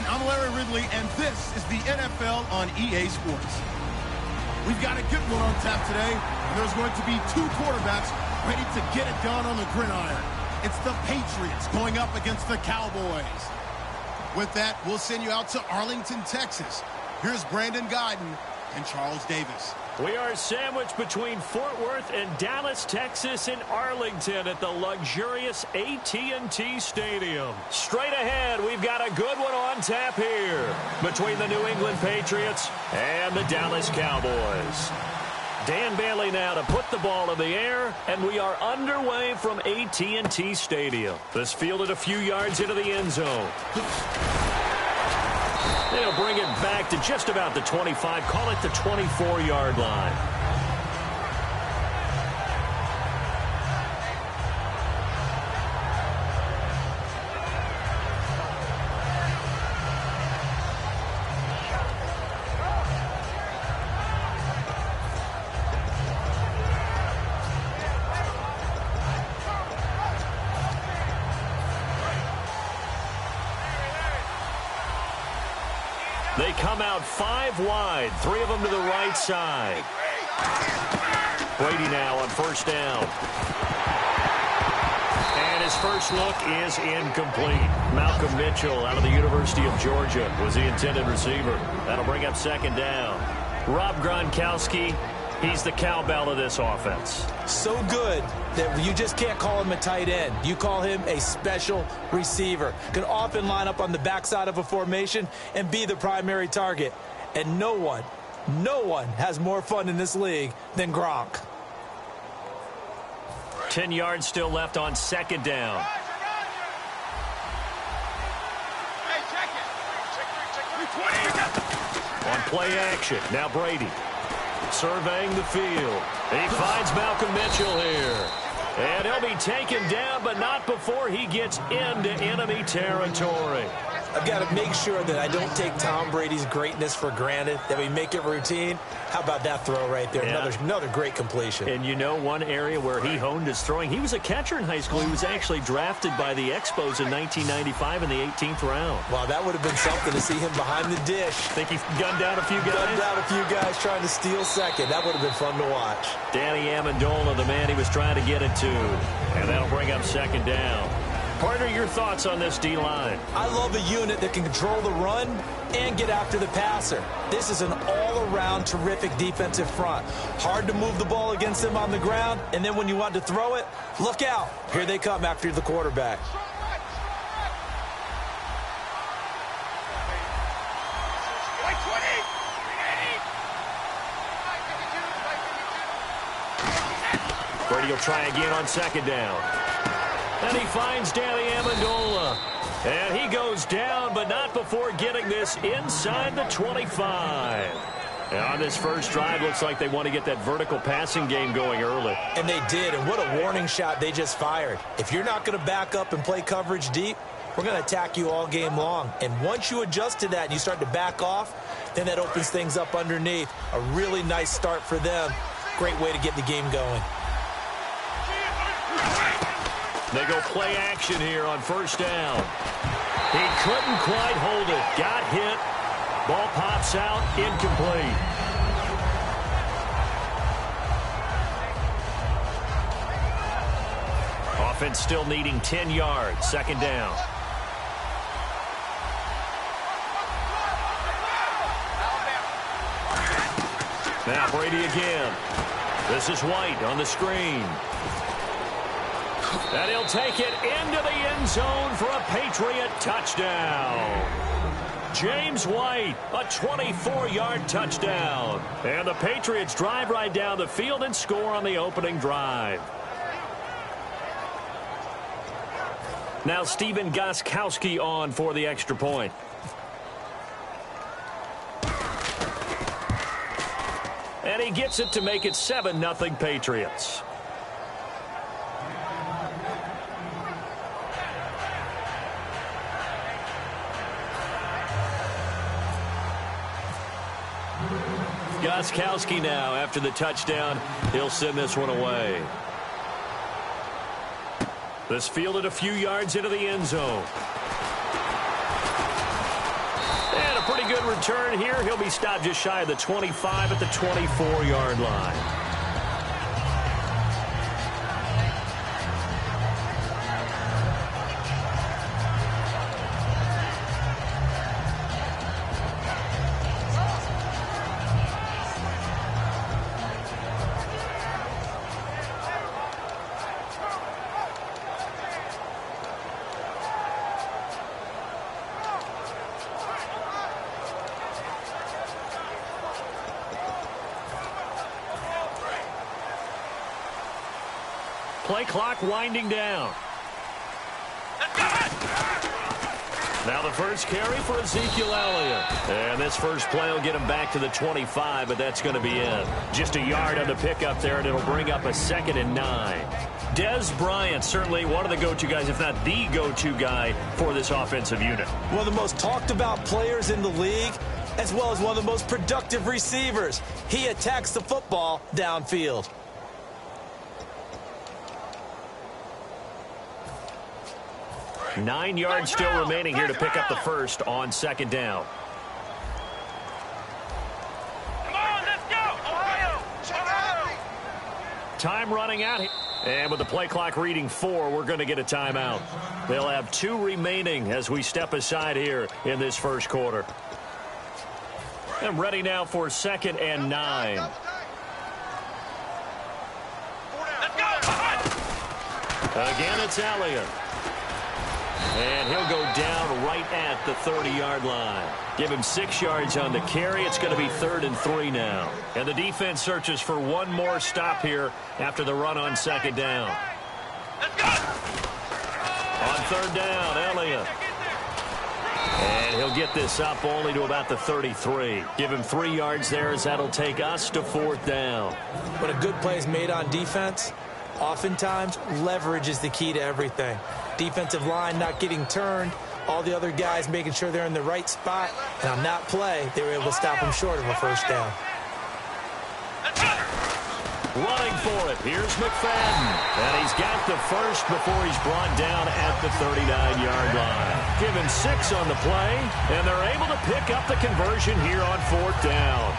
I'm Larry Ridley, and this is the NFL on EA Sports. We've got a good one on tap today, and there's going to be two quarterbacks ready to get it done on the gridiron. It's the Patriots going up against the Cowboys. With that, we'll send you out to Arlington, Texas. Here's Brandon Guyton and Charles Davis. We are sandwiched between Fort Worth and Dallas, Texas, in Arlington at the luxurious AT&T Stadium. Straight ahead, we've got a good one on tap here between the New England Patriots and the Dallas Cowboys. Dan Bailey now to put the ball in the air, and we are underway from AT&T Stadium. This fielded a few yards into the end zone. They'll bring it back to just about the 25, call it the 24-yard line. They come out 5 wide, 3 of them to the right side. Brady now on first down. And his first look is incomplete. Malcolm Mitchell out of the University of Georgia was the intended receiver. That'll bring up second down. Rob Gronkowski, he's the cowbell of this offense. So good that you just can't call him a tight end. You call him a special receiver. Can often line up on the backside of a formation and be the primary target. And no one has more fun in this league than Gronk. 10 yards still left on second down. On play action, now Brady. Surveying the field. He finds Malcolm Mitchell here. And he'll be taken down, but not before he gets into enemy territory. I've got to make sure that I don't take Tom Brady's greatness for granted, that we make it routine. How about that throw right there? Yeah. Another great completion. And you know one area where he honed his throwing, he was a catcher in high school. He was actually drafted by the Expos in 1995 in the 18th round. Wow, that would have been something to see him behind the dish. Think he gunned down a few guys? Gunned down a few guys trying to steal second. That would have been fun to watch. Danny Amendola, the man he was trying to get it to. And that'll bring up second down. Partner, your thoughts on this D-line? I love a unit that can control the run and get after the passer. This is an all-around terrific defensive front. Hard to move the ball against them on the ground, and then when you want to throw it, look out. Here they come after the quarterback. Brady will try again on second down. And he finds Danny Amendola. And he goes down, but not before getting this inside the 25. And on this first drive, looks like they want to get that vertical passing game going early. And they did, and what a warning shot they just fired. If you're not going to back up and play coverage deep, we're going to attack you all game long. And once you adjust to that and you start to back off, then that opens things up underneath. A really nice start for them. Great way to get the game going. They go play action here on first down. He couldn't quite hold it. Got hit. Ball pops out. Incomplete. Offense still needing 10 yards. Second down. Now Brady again. This is White on the screen. And he'll take it into the end zone for a Patriot touchdown. James White, a 24-yard touchdown. And the Patriots drive right down the field and score on the opening drive. Now Steven Gostkowski on for the extra point. And he gets it to make it 7-0 Patriots. Gostkowski now, after the touchdown, he'll send this one away. This fielded a few yards into the end zone. And a pretty good return here. He'll be stopped just shy of the 25 at the 24-yard line. Play clock winding down. Now the first carry for Ezekiel Elliott. And this first play will get him back to the 25, but that's going to be it. Just a yard on the pickup there, and it'll bring up a 2nd and 9. Dez Bryant, certainly one of the go-to guys, if not the go-to guy for this offensive unit. One of the most talked about players in the league, as well as one of the most productive receivers. He attacks the football downfield. Nine yards still remaining here to pick up the first on 2nd down. Come on, let's go! Ohio! Time running out. And with the play clock reading 4, we're going to get a timeout. They'll have 2 remaining as we step aside here in this first quarter. And ready now for 2nd and 9. Let's go! Again, it's Elliott. And he'll go down right at the 30-yard line. Give him 6 yards on the carry. It's going to be 3rd and 3 now. And the defense searches for one more stop here after the run on 2nd down. Let's go! On 3rd down, Elliott. And he'll get this up only to about the 33. Give him 3 yards there as that'll take us to 4th down. When a good play is made on defense, oftentimes leverage is the key to everything. Defensive line not getting turned, all the other guys making sure they're in the right spot, and on that play, they were able to stop him short of a first down. Running for it, here's McFadden. And he's got the first before he's brought down at the 39-yard line. Give him 6 on the play, and they're able to pick up the conversion here on 4th down.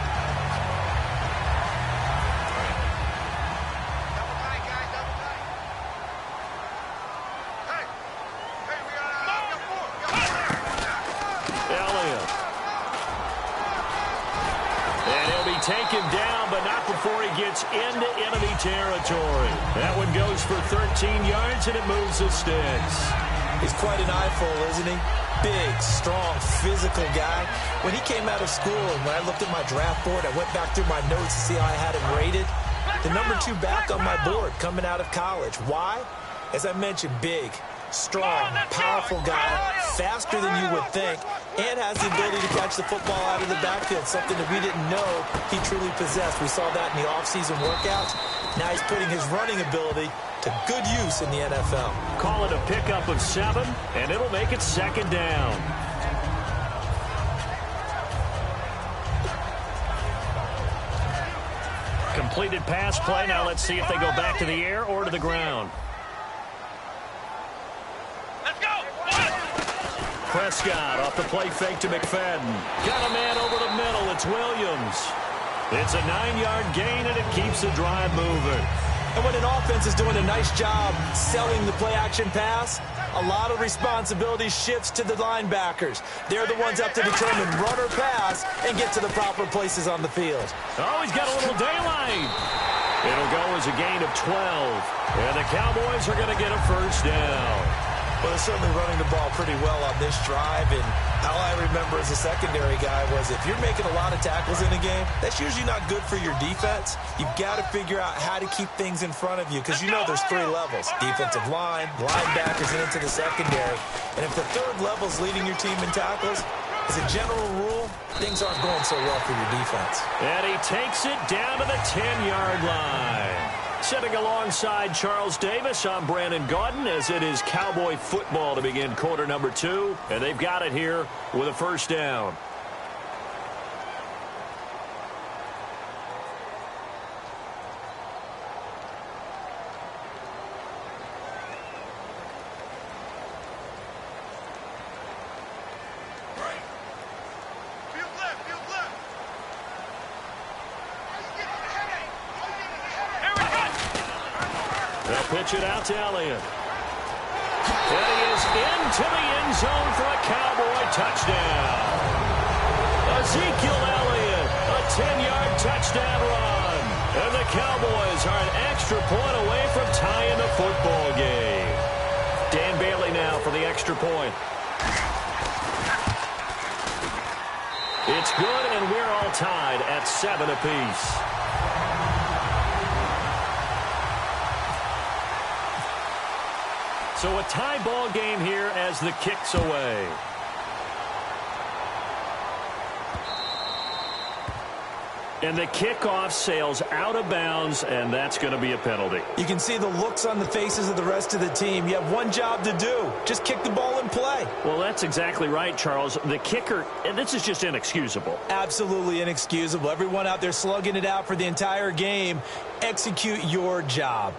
Taken down, but not before he gets into enemy territory. That one goes for 13 yards, and it moves the sticks. He's quite an eyeful, isn't he? Big, strong, physical guy. When he came out of school, and when I looked at my draft board, I went back through my notes to see how I had him rated. The number 2 back on my board coming out of college. Why? As I mentioned, big, strong, powerful guy, faster than you would think, and has the ability to catch the football out of the backfield, something that we didn't know he truly possessed. We saw that in the offseason workouts. Now he's putting his running ability to good use in the NFL. Call it a pickup of 7, and it'll make it 2nd down. Completed pass play. Now let's see if they go back to the air or to the ground. Prescott off the play fake to McFadden. Got a man over the middle. It's Williams. It's a 9-yard gain, and it keeps the drive moving. And when an offense is doing a nice job selling the play-action pass, a lot of responsibility shifts to the linebackers. They're the ones up to determine run or pass and get to the proper places on the field. Oh, he's got a little daylight. It'll go as a gain of 12. And the Cowboys are going to get a first down. Well, they're certainly running the ball pretty well on this drive, and all I remember as a secondary guy was if you're making a lot of tackles in a game, that's usually not good for your defense. You've got to figure out how to keep things in front of you because you know there's 3 levels, defensive line, linebackers, and into the secondary. And if the 3rd level's leading your team in tackles, as a general rule, things aren't going so well for your defense. And he takes it down to the 10-yard line. Sitting alongside Charles Davis, I'm Brandon Gaudin as it is Cowboy football to begin quarter number 2. And they've got it here with a first down. Pitch it out to Elliott. And he is into the end zone for a Cowboy touchdown. Ezekiel Elliott, a 10-yard touchdown run. And the Cowboys are an extra point away from tying the football game. Dan Bailey now for the extra point. It's good, and we're all tied at 7 apiece. So a tie ball game here as the kick's away. And the kickoff sails out of bounds, and that's going to be a penalty. You can see the looks on the faces of the rest of the team. You have one job to do. Just kick the ball and play. Well, that's exactly right, Charles. The kicker, and this is just inexcusable. Absolutely inexcusable. Everyone out there slugging it out for the entire game. Execute your job.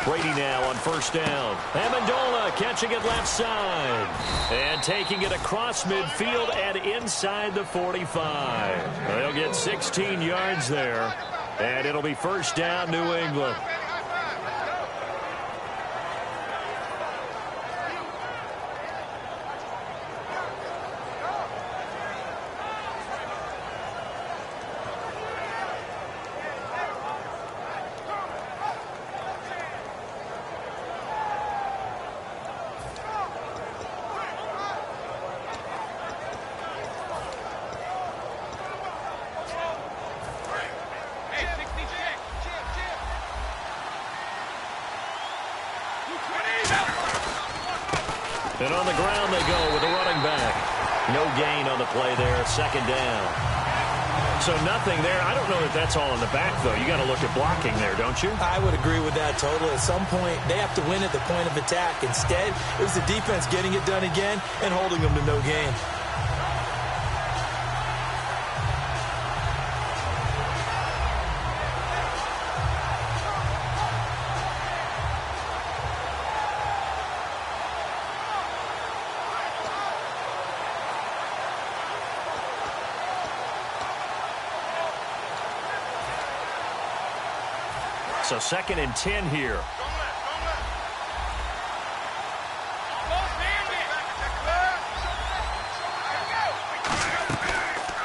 Brady now on first down. Amendola catching it left side. And taking it across midfield and inside the 45. They'll get 16 yards there. And it'll be first down, New England. And on the ground they go with a running back. No gain on the play there, second down. So nothing there. I don't know if that's all in the back, though. You got to look at blocking there, don't you? I would agree with that totally. At some point, they have to win at the point of attack. Instead, it was the defense getting it done again and holding them to no gain. So second and 10 here.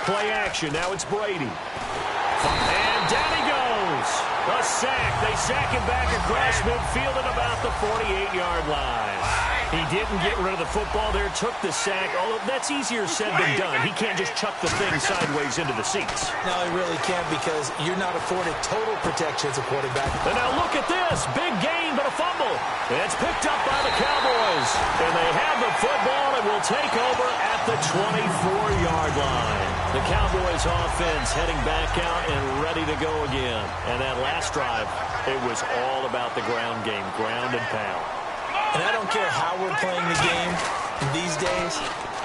Play action. Now it's Brady. And down he goes. A sack. They sack him back across midfield at about the 48-yard line. He didn't get rid of the football there, took the sack. Although that's easier said than done. He can't just chuck the thing sideways into the seats. No, he really can't because you're not afforded total protection as a quarterback. And now look at this. Big gain, but a fumble. It's picked up by the Cowboys. And they have the football and will take over at the 24-yard line. The Cowboys offense heading back out and ready to go again. And that last drive, it was all about the ground game, ground and pound. And I don't care how we're playing the game these days,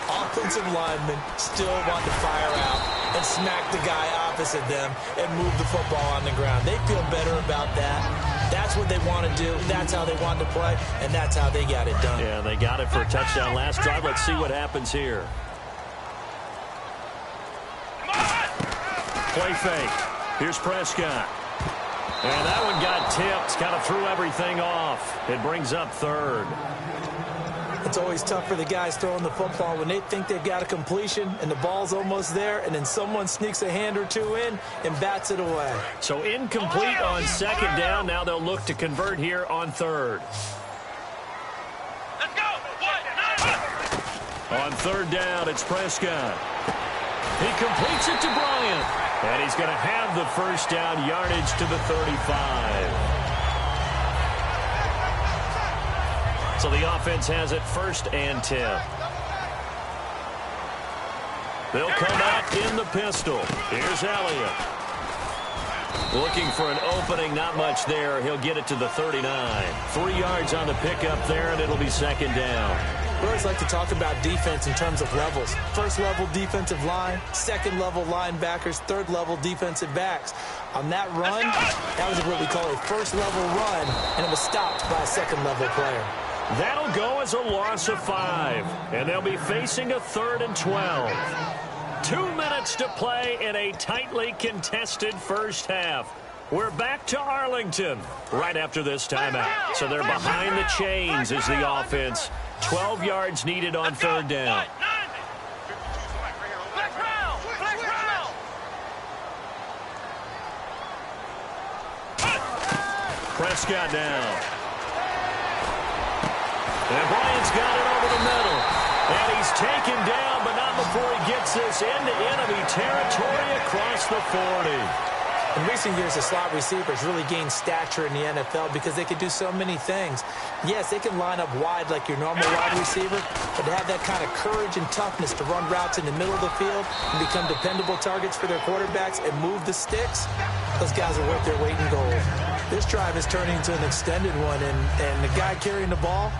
offensive linemen still want to fire out and smack the guy opposite them and move the football on the ground. They feel better about that. That's what they want to do. That's how they want to play, and that's how they got it done. Yeah, they got it for a touchdown last drive. Let's see what happens here. Play fake. Here's Prescott. And that one got tipped. Kind of threw everything off. It brings up third. It's always tough for the guys throwing the football when they think they've got a completion and the ball's almost there, and then someone sneaks a hand or two in and bats it away. So incomplete on second down. Now they'll look to convert here on third. Let's go. On third down, it's Prescott. He completes it to Bryant. And he's going to have the first down, yardage to the 35. So the offense has it 1st and 10. They'll come out in the pistol. Here's Elliott. Looking for an opening, not much there. He'll get it to the 39. 3 yards on the pickup there, and it'll be 2nd down. We always like to talk about defense in terms of levels. 1st level defensive line, 2nd level linebackers, 3rd level defensive backs. On that run, that was what we call a 1st level run, and it was stopped by a 2nd level player. That'll go as a loss of 5, and they'll be facing a 3rd and 12. 2 minutes to play in a tightly contested first half. We're back to Arlington right after this timeout. So they're behind the chains as the offense. 12 yards needed on 3rd down. Prescott now. And Bryant's got it over the middle. And he's taken down, but not before he gets this into enemy territory across the 40. In recent years, the slot receivers really gained stature in the NFL because they can do so many things. Yes, they can line up wide like your normal wide receiver, but to have that kind of courage and toughness to run routes in the middle of the field and become dependable targets for their quarterbacks and move the sticks, those guys are worth their weight in gold. This drive is turning into an extended one, and the guy carrying the ball,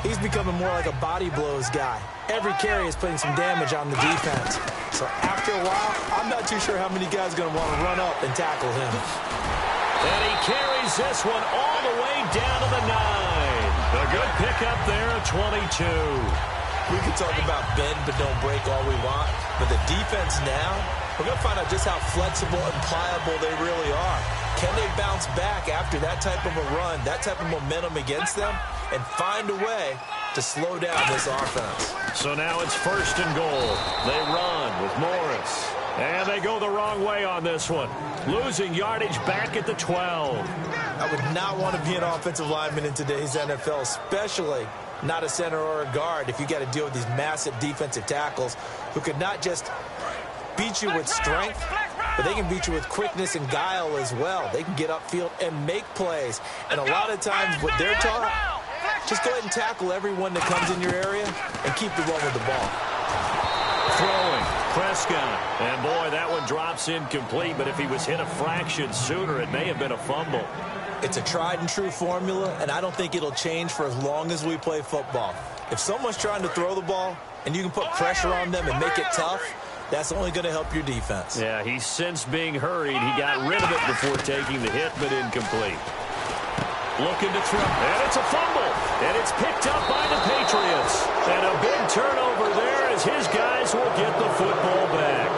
he's becoming more like a body blows guy. Every carry is putting some damage on the defense. So after a while, I'm not too sure how many guys are going to want to run up and tackle him. And he carries this one all the way down to the 9. A good pickup there at 22. We can talk about bend but don't break all we want, but the defense now, we're going to find out just how flexible and pliable they really are. Can they bounce back after that type of a run, that type of momentum against them, and find a way to slow down this offense? So now it's 1st and goal. They run with Morris. And they go the wrong way on this one. Losing yardage back at the 12. I would not want to be an offensive lineman in today's NFL, especially not a center or a guard, if you got to deal with these massive defensive tackles who could not just beat you with strength, but they can beat you with quickness and guile as well. They can get upfield and make plays. And a lot of times what they're taught, just go ahead and tackle everyone that comes in your area and keep the run with the ball. Throwing, Prescott. And boy, that one drops incomplete, but if he was hit a fraction sooner, it may have been a fumble. It's a tried and true formula, and I don't think it'll change for as long as we play football. If someone's trying to throw the ball and you can put pressure on them and make it tough, that's only going to help your defense. Yeah, he's since being hurried. He got rid of it before taking the hit, but incomplete. Looking to throw, and it's a fumble, and it's picked up by the Patriots. And a big turnover there as his guys will get the football back.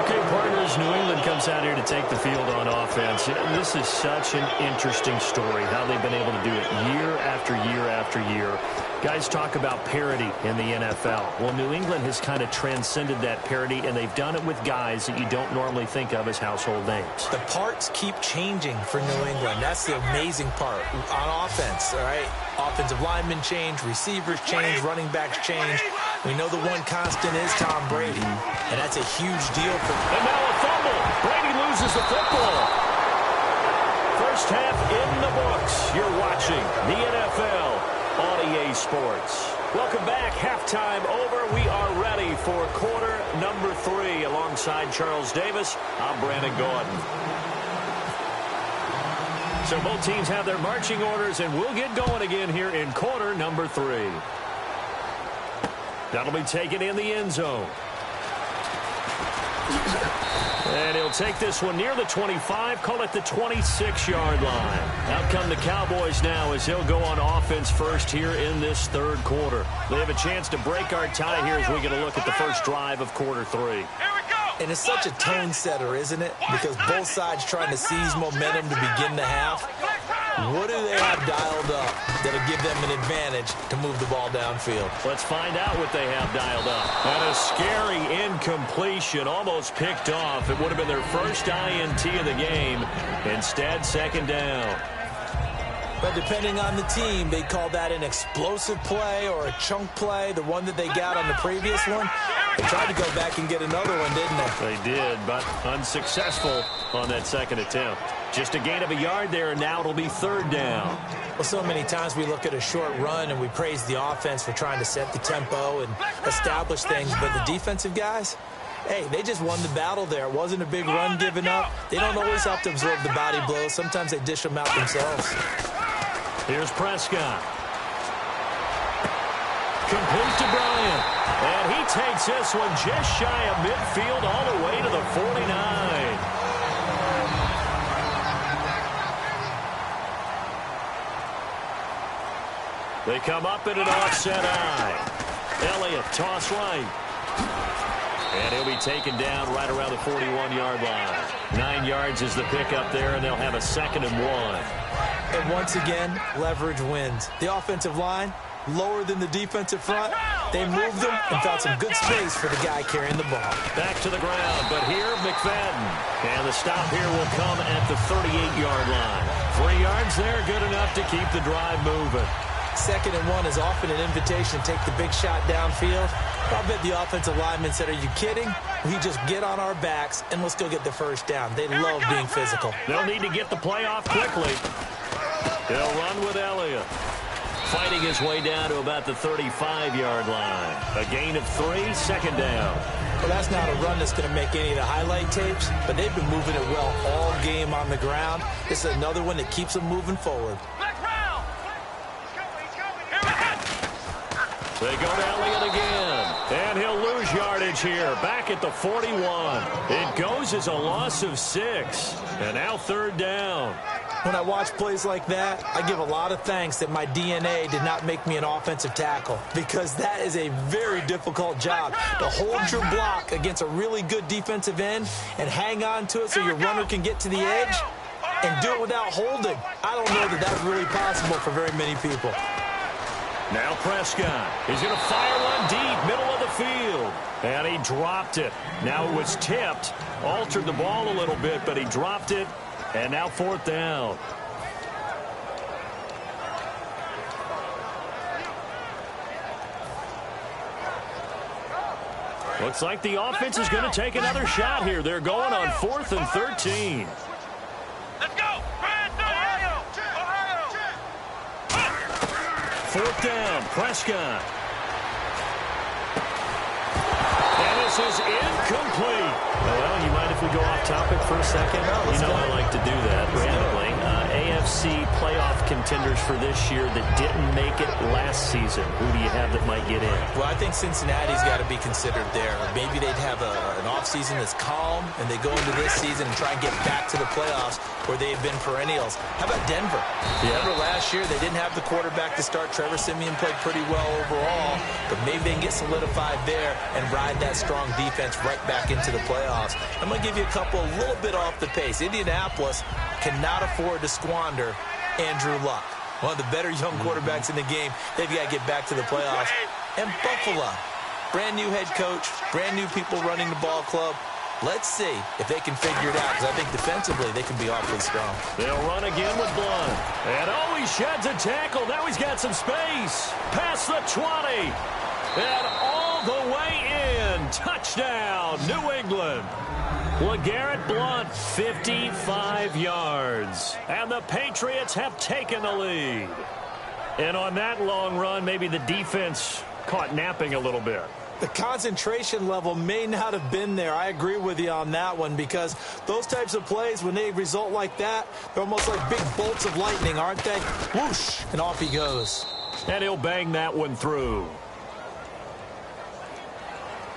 Okay, partners, New England comes out here to take the field on offense. This is such an interesting story, how they've been able to do it year after year after year. Guys talk about parity in the NFL. Well, New England has kind of transcended that parity, and they've done it with guys that you don't normally think of as household names. The parts keep changing for New England. That's the amazing part. On offense, all right? Offensive linemen change, receivers change, running backs change. We know the one constant is Tom Brady, and that's a huge deal for them. And now a fumble. Brady loses the football. First half in the books. You're watching the NFL on EA Sports. Welcome back. Halftime over. We are ready for quarter number 3. Alongside Charles Davis, I'm Brandon Gordon. So both teams have their marching orders, and we'll get going again here in quarter number 3. That'll be taken in the end zone. And he'll take this one near the 25, call it the 26-yard line. Out come the Cowboys now as he'll go on offense first here in this third quarter. They have a chance to break our tie here as we get a look at the first drive of quarter 3. And it's such a tone setter, isn't it? Because both sides trying to seize momentum to begin the half. What do they have dialed up that'll give them an advantage to move the ball downfield? Let's find out what they have dialed up. And a scary incompletion, almost picked off. It would have been their first INT of the game. Instead, second down. But depending on the team, they call that an explosive play or a chunk play, the one that they got on the previous one. They tried to go back and get another one, didn't they? They did, but unsuccessful on that second attempt. Just a gain of a yard there, and now it'll be third down. Well, so many times we look at a short run and we praise the offense for trying to set the tempo and establish things, but the defensive guys, hey, they just won the battle there. It wasn't a big run given up. They don't always have to absorb the body blows. Sometimes they dish them out themselves. Here's Prescott. Complete to Bryant. And he takes this one just shy of midfield all the way to the 49. They come up in an offset eye. Elliott, toss right. And he'll be taken down right around the 41-yard line. 9 yards is the pickup there, and they'll have a 2nd and 1. And once again, leverage wins. The offensive line, lower than the defensive front. They moved them and found some good space for the guy carrying the ball. Back to the ground, but here, McFadden. And the stop here will come at the 38-yard line. 3 yards there, good enough to keep the drive moving. 2nd and 1 is often an invitation to take the big shot downfield. I'll bet the offensive lineman said, are you kidding? We just get on our backs and let's go get the first down. They love being physical. They'll need to get the play off quickly. They'll run with Elliott. Fighting his way down to about the 35-yard line. A gain of 3, 2nd down. Well, that's not a run that's going to make any of the highlight tapes, but they've been moving it well all game on the ground. This is another one that keeps them moving forward. They go to Elliott again, and he'll lose yardage here, back at the 41. It goes as a loss of 6, and now 3rd down. When I watch plays like that, I give a lot of thanks that my DNA did not make me an offensive tackle, because that is a very difficult job to hold your block against a really good defensive end and hang on to it so your runner can get to the edge and do it without holding. I don't know that that's really possible for very many people. Now Prescott. He's going to fire one deep, middle of the field. And he dropped it. Now it was tipped. Altered the ball a little bit, but he dropped it. And now 4th down. Looks like the offense is going to take another shot here. They're going on 4th and 13. Let's go! Ohio! 4th down, Prescott. And this is incomplete. Well, you mind if we go off topic for a second? You know I like to do that randomly. AFC playoff contenders for this year that didn't make it last season. Who do you have that might get in? Well, I think Cincinnati's got to be considered there. Maybe they'd have an offseason that's calm, and they go into this season and try and get back to the playoffs where they've been perennials. How about Denver? Remember last year, they didn't have the quarterback to start. Trevor Siemian played pretty well overall, but maybe they can get solidified there and ride that strong defense right back into the playoffs. I'm going to give you a couple a little bit off the pace. Indianapolis cannot afford to squander Andrew Luck, one of the better young quarterbacks in the game. They've got to get back to the playoffs. And Buffalo, brand new head coach, brand new people running the ball club. Let's see if they can figure it out, because I think defensively they can be awfully strong. They'll run again with Blunt. And oh, he sheds a tackle. Now he's got some space. Past the 20. And all the way in. Touchdown, New England. LeGarrette Blunt, 55 yards. And the Patriots have taken the lead. And on that long run, maybe the defense caught napping a little bit. The concentration level may not have been there. I agree with you on that one, because those types of plays, when they result like that, they're almost like big bolts of lightning, aren't they? Whoosh, and off he goes. And he'll bang that one through.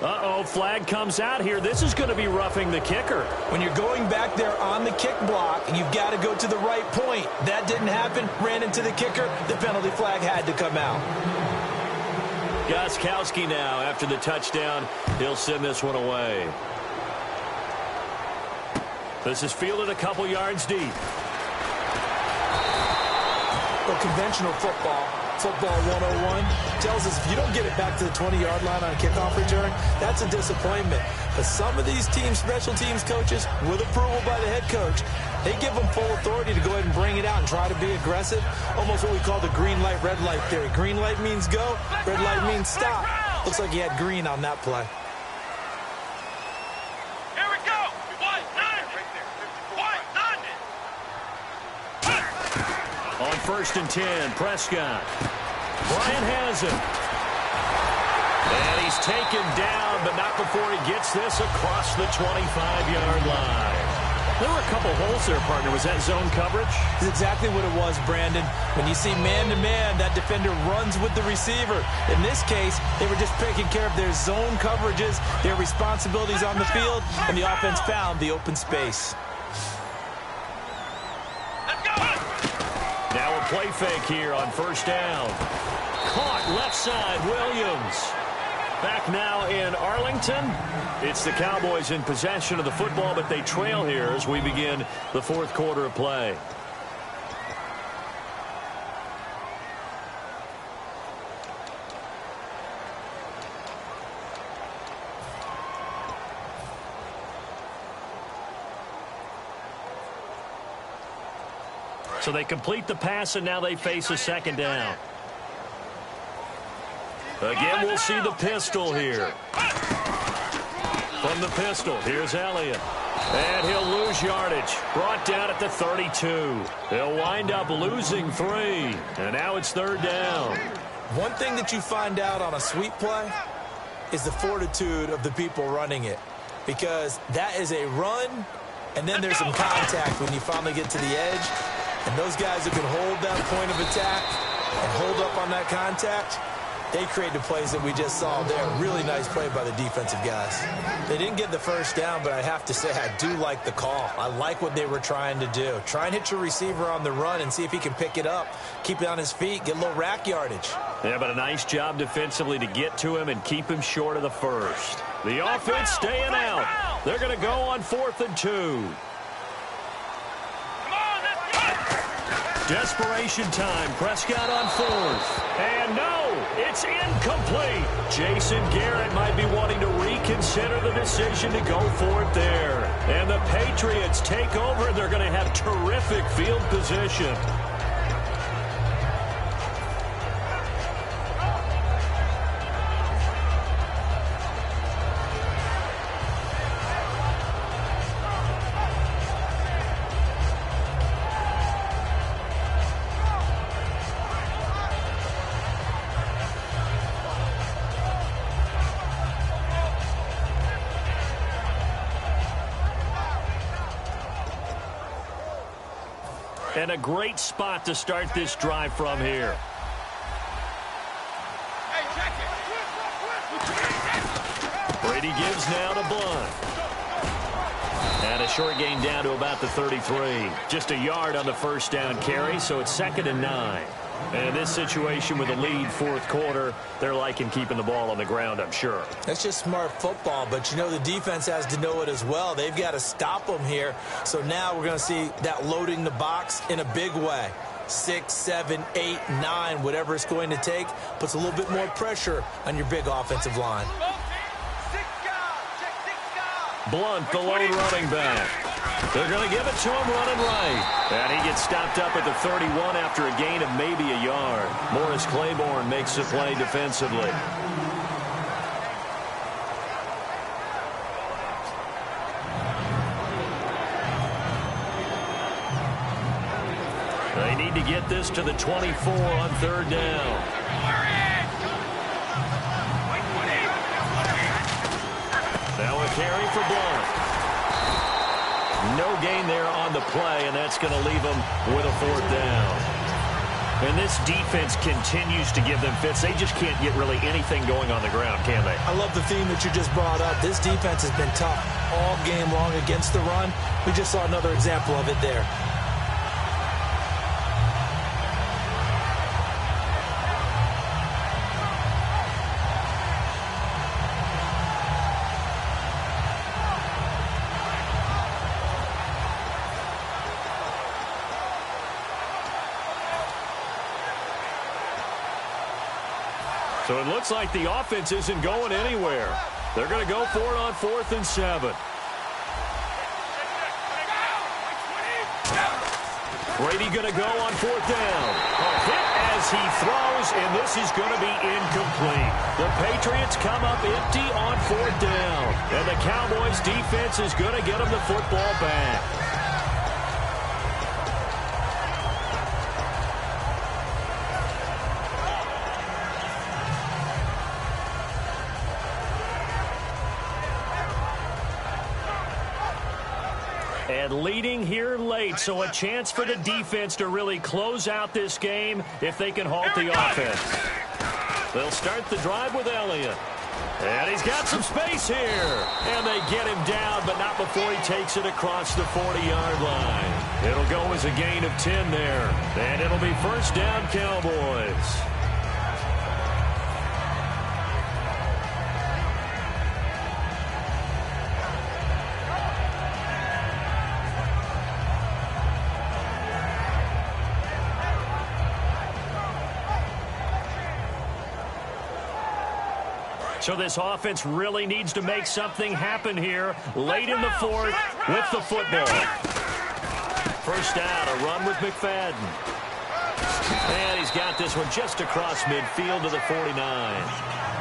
Uh-oh, flag comes out here. This is going to be roughing the kicker. When you're going back there on the kick block, you've got to go to the right point. That didn't happen. Ran into the kicker. The penalty flag had to come out. Gostkowski now, after the touchdown, he'll send this one away. This is fielded a couple yards deep. Well, conventional football 101, tells us if you don't get it back to the 20-yard line on a kickoff return, that's a disappointment. But some of these teams, special teams coaches, with approval by the head coach, they give them full authority to go ahead and bring it out and try to be aggressive. Almost what we call the green light, red light theory. Green light means go, red light means stop. Looks like he had green on that play. Here we go. On 1st and 10, Prescott. Bryant has it. And he's taken down, but not before he gets this across the 25-yard line. There were a couple holes there, partner. Was that zone coverage? That's exactly what it was, Brandon. When you see man-to-man, that defender runs with the receiver. In this case, they were just taking care of their zone coverages, their responsibilities on the field, and the offense found the open space. Now a play fake here on 1st down. Caught left side, Williams. Back now in Arlington. It's the Cowboys in possession of the football, but they trail here as we begin the 4th quarter of play. So they complete the pass, and now they face a 2nd down. Again, we'll see the pistol here. From the pistol, here's Elliott. And he'll lose yardage. Brought down at the 32. He'll wind up losing 3. And now it's 3rd down. One thing that you find out on a sweep play is the fortitude of the people running it. Because that is a run, and then there's some contact when you finally get to the edge. And those guys who can hold that point of attack and hold up on that contact, they create the plays that we just saw there. Really nice play by the defensive guys. They didn't get the 1st down, but I have to say I do like the call. I like what they were trying to do. Try and hit your receiver on the run and see if he can pick it up, keep it on his feet, get a little rack yardage. Yeah, but a nice job defensively to get to him and keep him short of the 1st. The offense staying out. They're going to go on 4th and 2. Desperation time. Prescott on 4th. And no, it's incomplete. Jason Garrett might be wanting to reconsider the decision to go for it there. And the Patriots take over. They're going to have terrific field position. And a great spot to start this drive from here. Brady gives now to Blunt. And a short gain down to about the 33. Just a yard on the 1st down carry, so it's 2nd and 9. And in this situation with a lead 4th quarter, they're liking keeping the ball on the ground, I'm sure. That's just smart football, but you know the defense has to know it as well. They've got to stop them here. So now we're going to see that loading the box in a big way. 6, 7, 8, 9, whatever it's going to take, puts a little bit more pressure on your big offensive line. Blunt, the lone running back. They're going to give it to him running right. And he gets stopped up at the 31 after a gain of maybe a yard. Morris Claiborne makes the play defensively. They need to get this to the 24 on third down. Now a carry for Blunt. No gain there on the play, and that's going to leave them with a fourth down. And this defense continues to give them fits. They just can't get really anything going on the ground, can they? I love the theme that you just brought up. This defense has been tough all game long against the run. We just saw another example of it there. So it looks like the offense isn't going anywhere. They're going to go for it on 4th and 7. Brady going to go on 4th down. A hit as he throws, and this is going to be incomplete. The Patriots come up empty on 4th down, and the Cowboys defense is going to get them the football back. And leading here late, so a chance for the defense to really close out this game if they can halt the offense. They'll start the drive with Elliott. And he's got some space here. And they get him down, but not before he takes it across the 40-yard line. It'll go as a gain of 10 there. And it'll be first down, Cowboys. So this offense really needs to make something happen here late in the fourth with the football. First down, a run with McFadden. And he's got this one just across midfield to the 49.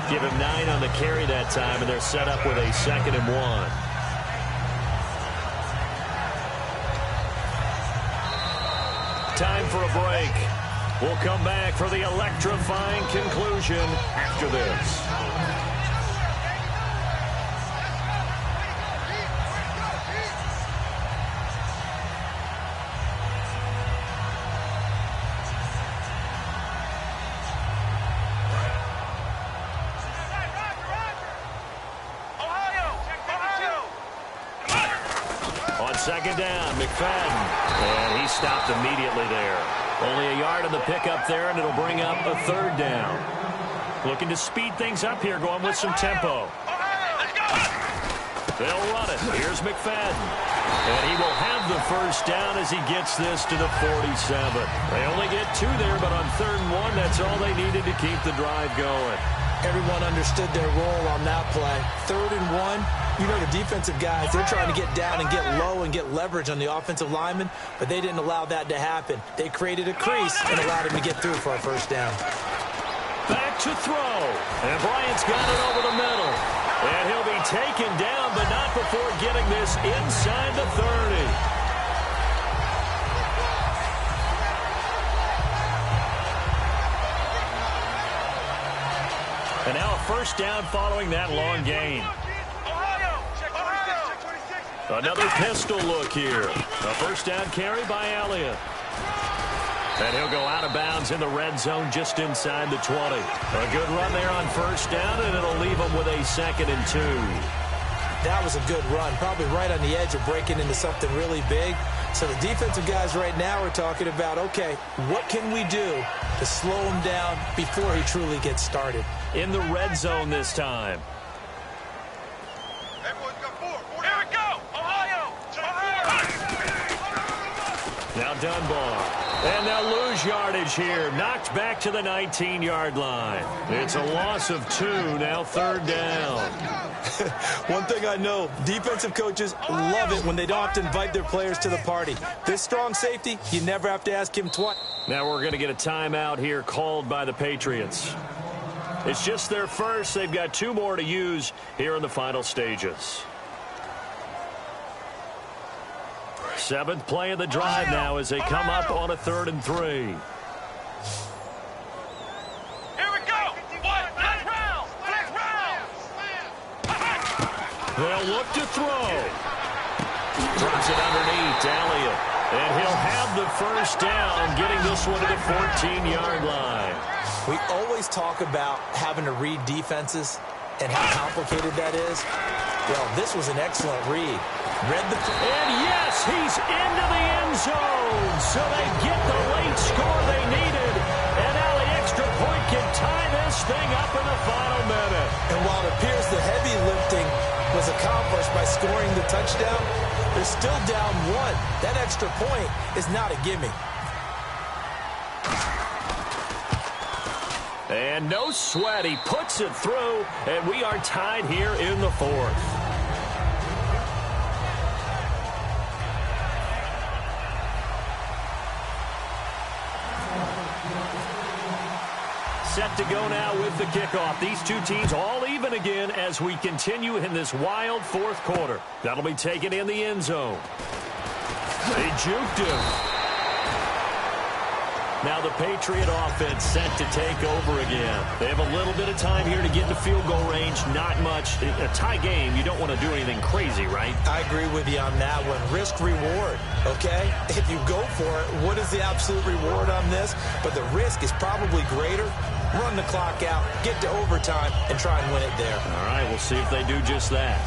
Give him 9 on the carry that time, and they're set up with a 2nd and 1. Time for a break. We'll come back for the electrifying conclusion after this. Second down, McFadden. And he stopped immediately there. Only a yard on the pickup there, and it'll bring up a 3rd down. Looking to speed things up here, going with some tempo. They'll run it. Here's McFadden. And he will have the first down as he gets this to the 47. They only get 2 there, but on 3rd and 1, that's all they needed to keep the drive going. Everyone understood their role on that play. 3rd and 1. You know the defensive guys, they're trying to get down and get low and get leverage on the offensive lineman, but they didn't allow that to happen. They created a crease and allowed him to get through for a first down. Back to throw. And Bryant's got it over the middle. And he'll be taken down, but not before getting this inside the 30. And now a first down following that long gain. Another pistol look here. A first down carry by Elliott. And he'll go out of bounds in the red zone just inside the 20. A good run there on first down, and it'll leave him with a 2nd and 2. That was a good run, probably right on the edge of breaking into something really big. So the defensive guys right now are talking about, okay, what can we do to slow him down before he truly gets started? In the red zone this time. Now Dunbar. And they'll lose yardage here. Knocked back to the 19-yard line. It's a loss of 2. Now 3rd down. One thing I know, defensive coaches love it when they don't have to invite their players to the party. This strong safety, you never have to ask him twice. Now we're going to get a timeout here called by the Patriots. It's just their first. They've got 2 more to use here in the final stages. Seventh play of the drive now as they come up on a 3rd and 3. Here we go. Flex round. They'll look to throw. Drops it underneath. Elliott. And he'll have the first down, getting this one to the 14-yard line. We always talk about having to read defenses and how complicated that is. Well, this was an excellent read. And yes, he's into the end zone. So they get the late score they needed. And now the extra point can tie this thing up in the final minute. And while it appears the heavy lifting was accomplished by scoring the touchdown, they're still down 1. That extra point is not a gimme. And no sweat. He puts it through, and we are tied here in the 4th. Set to go now with the kickoff. These two teams all even again as we continue in this wild 4th quarter. That'll be taken in the end zone. They juked him. Now the Patriot offense set to take over again. They have a little bit of time here to get to field goal range. Not much. A tie game, you don't want to do anything crazy, right? I agree with you on that one. Risk-reward, okay? If you go for it, what is the absolute reward on this? But the risk is probably greater. Run the clock out, get to overtime, and try and win it there. All right, we'll see if they do just that.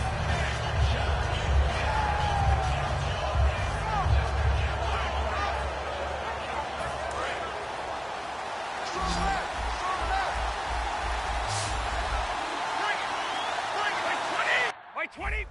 By 20.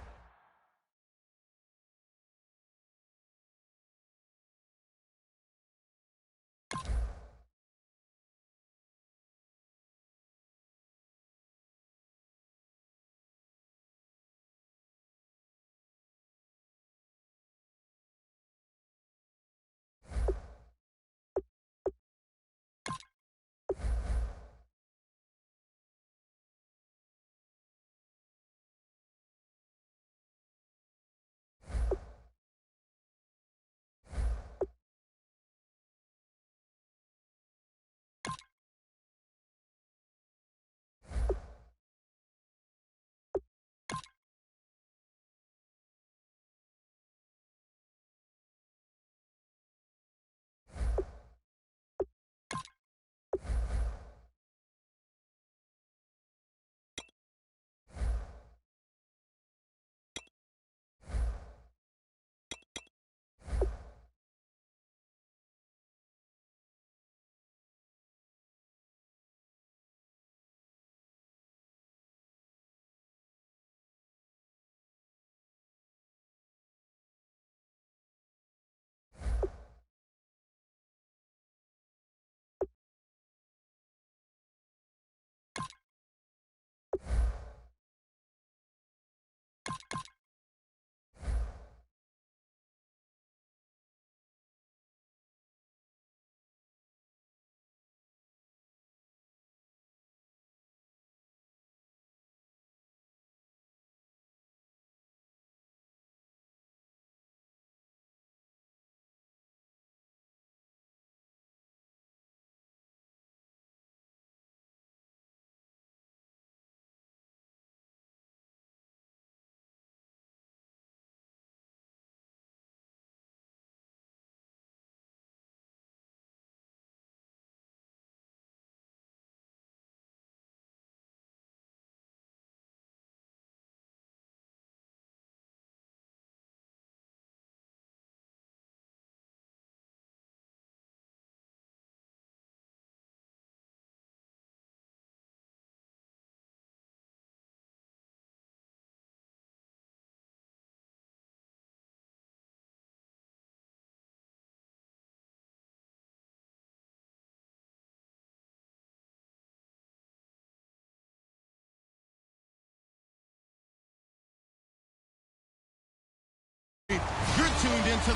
You're tuned into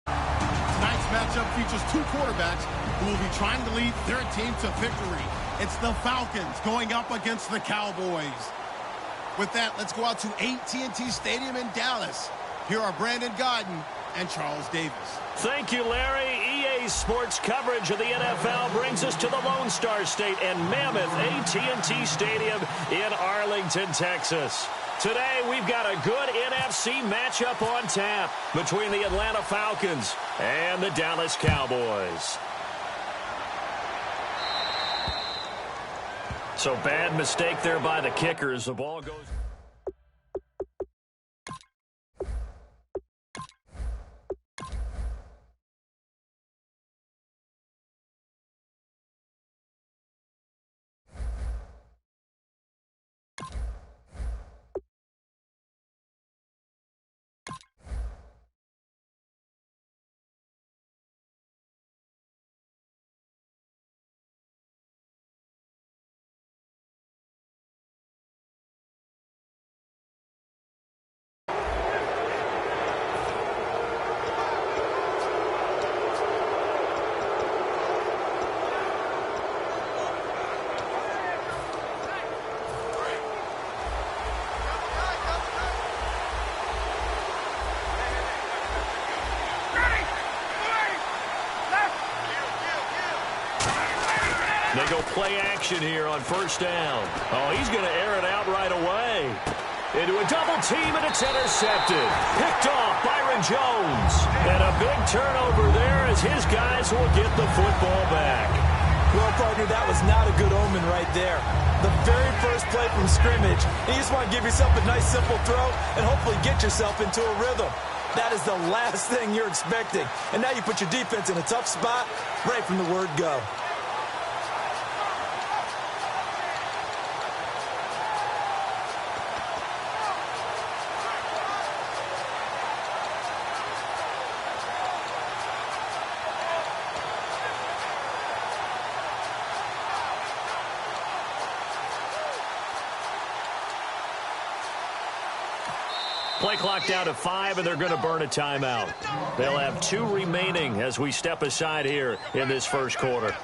tonight's matchup features two quarterbacks who will be trying to lead their team to victory. It's the Falcons going up against the Cowboys. With that, let's go out to AT&T Stadium in Dallas Here are Brandon Godden and Charles Davis. Thank you, Larry. EA Sports coverage of the NFL brings us to the Lone Star State and Mammoth AT&T Stadium in Arlington, Texas. Today, we've got a good NFC matchup on tap between the Atlanta Falcons and the Dallas Cowboys. So bad mistake there by the kickers. The ball goes... They go play action here on first down. Oh, he's going to air it out right away. Into a double team, and it's intercepted. Picked off Byron Jones. And a big turnover there as his guys will get the football back. Well, partner, that was not a good omen right there. The very first play from scrimmage, you just want to give yourself a nice, simple throw and hopefully get yourself into a rhythm. That is the last thing you're expecting. And now you put your defense in a tough spot right from the word go. Play clock down to 5, and they're going to burn a timeout. They'll have 2 remaining as we step aside here in this first quarter.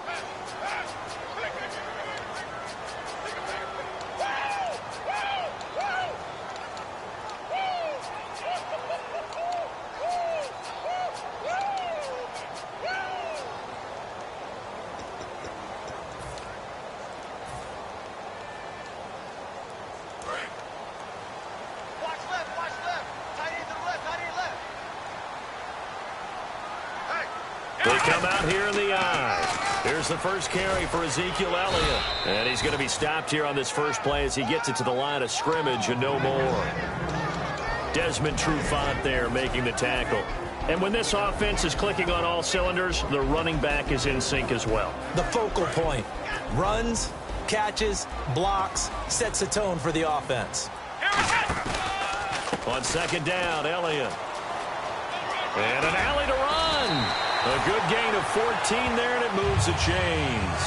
They come out here in the eye. Here's the first carry for Ezekiel Elliott. And he's going to be stopped here on this first play as he gets it to the line of scrimmage and no more. Desmond Trufant there making the tackle. And when this offense is clicking on all cylinders, the running back is in sync as well. The focal point. Runs, catches, blocks, sets the tone for the offense. On second down, Elliott. And an alley to run. A good gain of 14 there, and it moves the chains.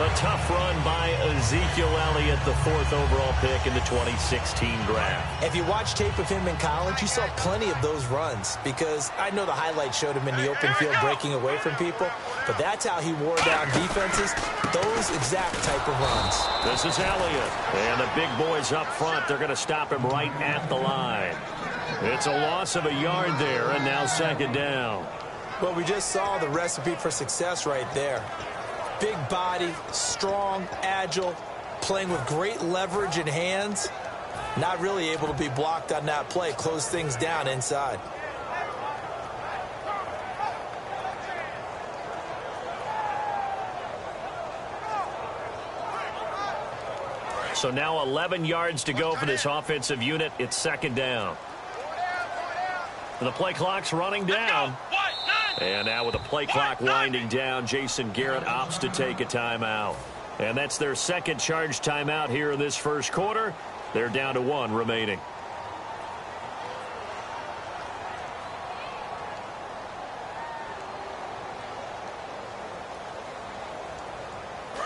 A tough run by Ezekiel Elliott, the 4th overall pick in the 2016 draft. If you watch tape of him in college, you saw plenty of those runs because I know the highlights showed him in the open field breaking away from people, but that's how he wore down defenses, those exact type of runs. This is Elliott, and the big boys up front, they're going to stop him right at the line. It's a loss of a yard there, and now second down. Well, we just saw the recipe for success right there. Big body, strong, agile, playing with great leverage in hands. Not really able to be blocked on that play. Close things down inside. So now 11 yards to go for this offensive unit. It's second down. And the play clock's running down. And now with the play clock winding down, Jason Garrett opts to take a timeout. And that's their second charge timeout here in this first quarter. They're down to 1 remaining.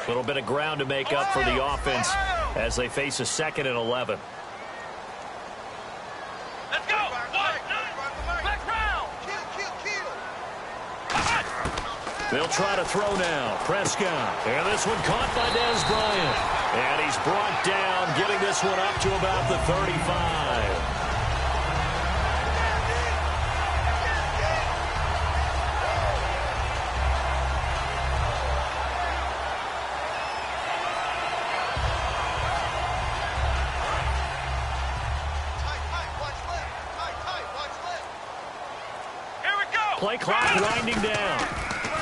A little bit of ground to make up for the offense as they face a 2nd and 11. Let's go! Back round! They'll try to throw now. Prescott. And this one caught by Dez Bryant. And he's brought down, getting this one up to about the 35. Play clock winding down.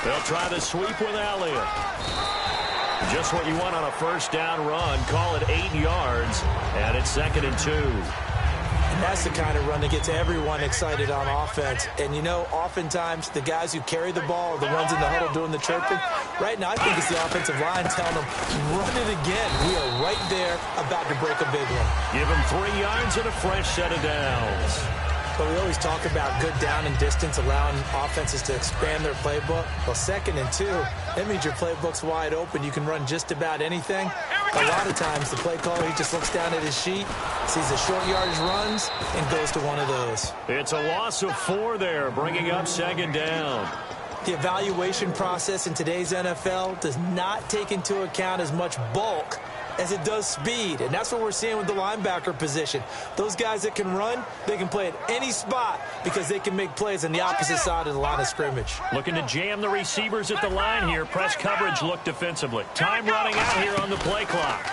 They'll try the sweep with Elliott. Just what you want on a first down run. Call it 8 yards, and it's 2nd and 2. And that's the kind of run that gets everyone excited on offense. And, you know, oftentimes the guys who carry the ball are the ones in the huddle doing the chirping. Right now, I think it's the offensive line telling them, run it again. We are right there about to break a big one. Give them 3 yards and a fresh set of downs. But we always talk about good down and distance, allowing offenses to expand their playbook. Well, 2nd and 2, that means your playbook's wide open. You can run just about anything. A lot of times, the play caller, he just looks down at his sheet, sees the short yardage runs, and goes to one of those. It's a loss of 4 there, bringing up 2nd down. The evaluation process in today's NFL does not take into account as much bulk as it does speed, and that's what we're seeing with the linebacker position. Those guys that can run, they can play at any spot because they can make plays on the opposite side of the line of scrimmage. Looking to jam the receivers at the line here. Press coverage look defensively. Time running out here on the play clock.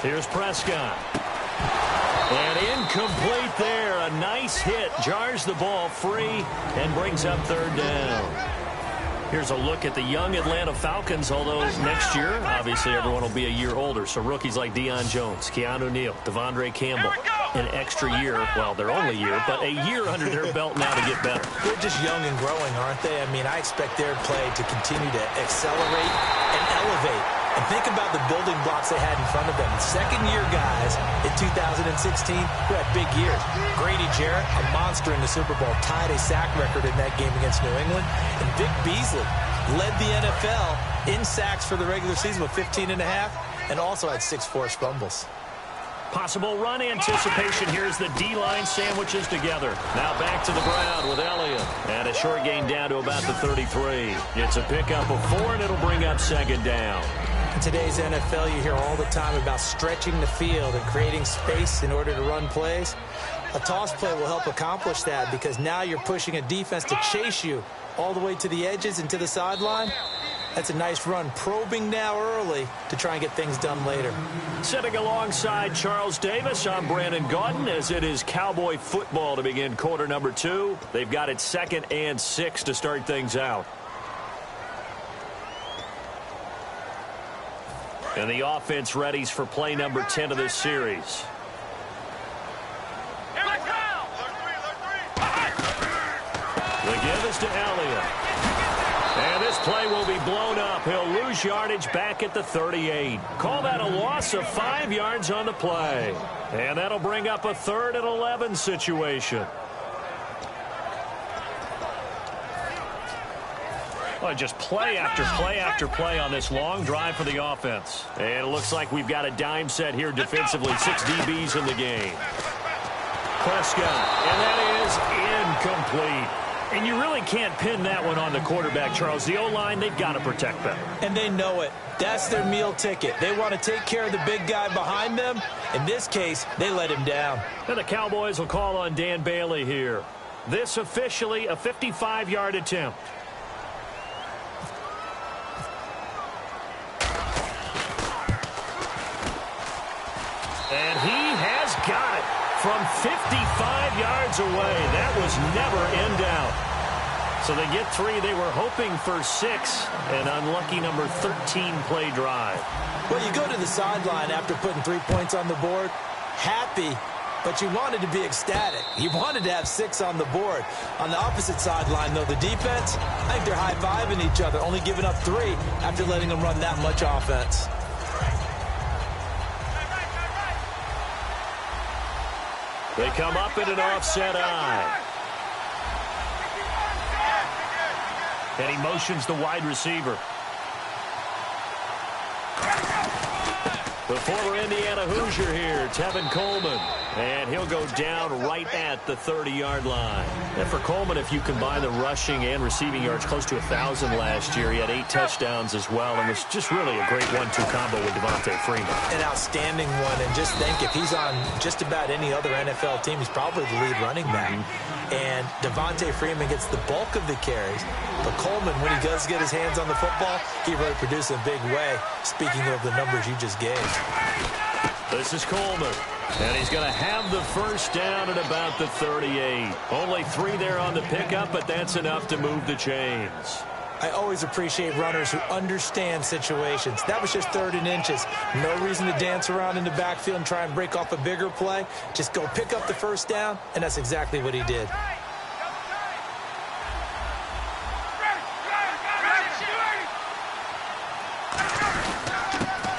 Here's Prescott. And incomplete there. A nice hit. Jars the ball free and brings up 3rd down. Here's a look at the young Atlanta Falcons, although next year, obviously, everyone will be a year older. So rookies like Deion Jones, Keanu Neal, Devondre Campbell, an extra year. Well, their only year, but a year under their belt now to get better. They're just young and growing, aren't they? I mean, I expect their play to continue to accelerate and elevate. And think about the building blocks they had in front of them. Second-year guys in 2016 who had big years. Grady Jarrett, a monster in the Super Bowl, tied a sack record in that game against New England. And Vic Beasley led the NFL in sacks for the regular season with 15.5 and also had 6 forced fumbles. Possible run anticipation. Here's the D-line sandwiches together. Now back to the ground with Elliott. And a short gain down to about the 33. It's a pickup of 4, and it'll bring up 2nd down. In today's NFL, you hear all the time about stretching the field and creating space in order to run plays. A toss play will help accomplish that because now you're pushing a defense to chase you all the way to the edges and to the sideline. That's a nice run, probing now early to try and get things done later. Sitting alongside Charles Davis, I'm Brandon Gaudin, as it is Cowboy football to begin quarter number 2. They've got it 2nd and 6 to start things out. And the offense readies for play number 10 of this series. The give is to Elliott. And this play will be blown up. He'll lose yardage back at the 38. Call that a loss of 5 yards on the play. And that'll bring up a 3rd and 11 situation. Well, just play after play after play on this long drive for the offense. And it looks like we've got a dime set here defensively. 6 DBs in the game. Prescott, and that is incomplete. And you really can't pin that one on the quarterback, Charles. The O-line, they've got to protect better. And they know it. That's their meal ticket. They want to take care of the big guy behind them. In this case, they let him down. And the Cowboys will call on Dan Bailey here. This officially a 55-yard attempt. And he has got it from 55 yards away. That was never in doubt. So they get 3. They were hoping for 6. An unlucky number 13 play drive. Well, you go to the sideline after putting 3 points on the board, happy, but you wanted to be ecstatic. You wanted to have 6 on the board. On the opposite sideline, though, the defense, I think they're high-fiving each other, only giving up 3 after letting them run that much offense. They come up in an offset eye. And he motions the wide receiver. The former Indiana Hoosier here, Tevin Coleman. And he'll go down right at the 30-yard line. And for Coleman, if you combine the rushing and receiving yards, close to 1,000 last year. He had 8 touchdowns as well, and was just really a great 1-2 combo with Devontae Freeman. An outstanding one, and just think, if he's on just about any other NFL team, he's probably the lead running back. And Devontae Freeman gets the bulk of the carries. But Coleman, when he does get his hands on the football, he really produces in a big way, speaking of the numbers you just gave. This is Coleman. And he's going to have the first down at about the 38. Only 3 there on the pickup, but that's enough to move the chains. I always appreciate runners who understand situations. That was just 3rd and inches. No reason to dance around in the backfield and try and break off a bigger play. Just go pick up the first down, and that's exactly what he did.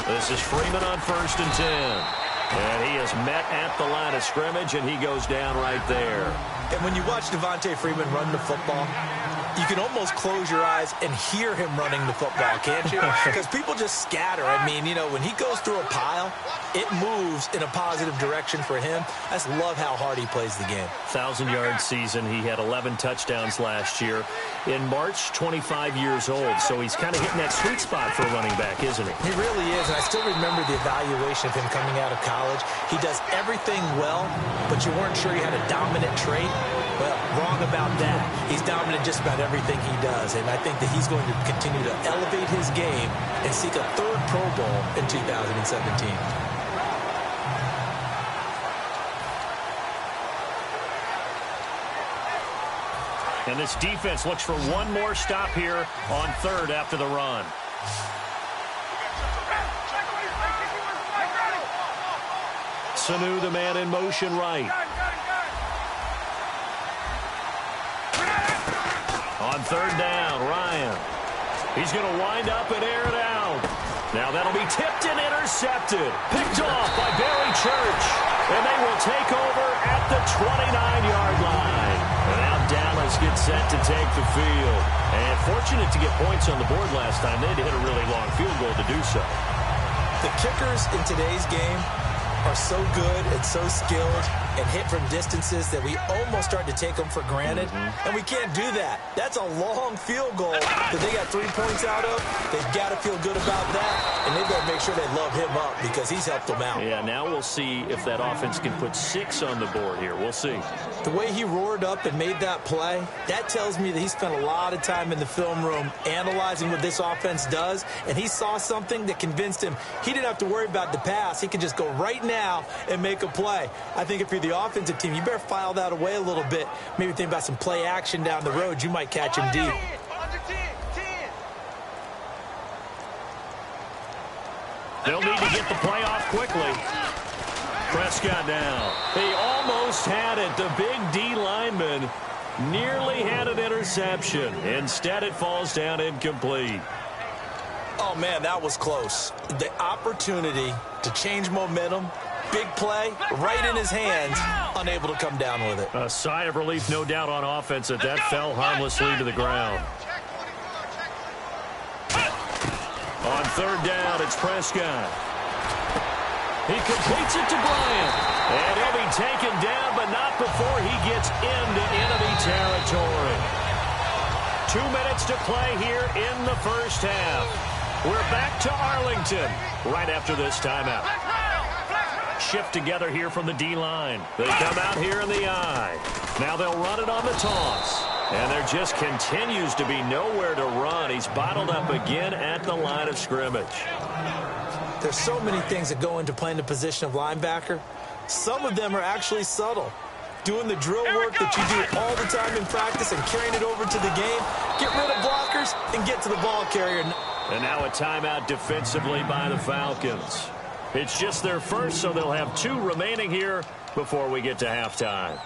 This is Freeman on 1st and 10. And he is met at the line of scrimmage, and he goes down right there. And when you watch Devontae Freeman run the football, you can almost close your eyes and hear him running the football, can't you? Because people just scatter. I mean, you know, when he goes through a pile, it moves in a positive direction for him. I just love how hard he plays the game. 1,000-yard season. He had 11 touchdowns last year. In March, 25 years old. So he's kind of hitting that sweet spot for a running back, isn't he? He really is, and I still remember the evaluation of him coming out of college. He does everything well, but you weren't sure he had a dominant trait. Well, wrong about that. He's dominant just about everything he does, and I think that he's going to continue to elevate his game and seek a 3rd Pro Bowl in 2017. And this defense looks for one more stop here on 3rd after the run. Sanu, the man in motion right. On 3rd down, Ryan. He's going to wind up and air it out. Now that'll be tipped and intercepted. Picked off by Barry Church. And they will take over at the 29-yard line. And now Dallas gets set to take the field. And fortunate to get points on the board last time. They had to hit a really long field goal to do so. The kickers in today's game are so good and so skilled and hit from distances that we almost start to take them for granted. And we can't do that. That's a long field goal that they got 3 points out of. They've got to feel good about that, and they've got to make sure they love him up because he's helped them out. Yeah, now we'll see if that offense can put 6 on the board here. We'll see. The way he roared up and made that play, that tells me that he spent a lot of time in the film room analyzing what this offense does, and he saw something that convinced him he didn't have to worry about the pass. He could just go right now and make a play. I think if you're the offensive team, you better file that away a little bit. Maybe think about some play action down the road. You might catch him deep. They'll need to get the play off quickly. Prescott down. He almost had it. The big D lineman nearly had an interception. Instead, it falls down incomplete. Oh, man, that was close. The opportunity to change momentum, big play, right in his hands, unable to come down with it. A sigh of relief, no doubt, on offense that fell harmlessly to the ground. On 3rd down, it's Prescott. He completes it to Bryant. And he'll be taken down, but not before he gets into enemy territory. 2 minutes to play here in the first half. We're back to Arlington right after this timeout. Shift together here from the D-line. They come out here in the I. Now they'll run it on the toss. And there just continues to be nowhere to run. He's bottled up again at the line of scrimmage. There's so many things that go into playing the position of linebacker. Some of them are actually subtle. Doing the drill work that you do all the time in practice and carrying it over to the game. Get rid of blockers and get to the ball carrier. And now a timeout defensively by the Falcons. It's just their first, so they'll have 2 remaining here before we get to halftime.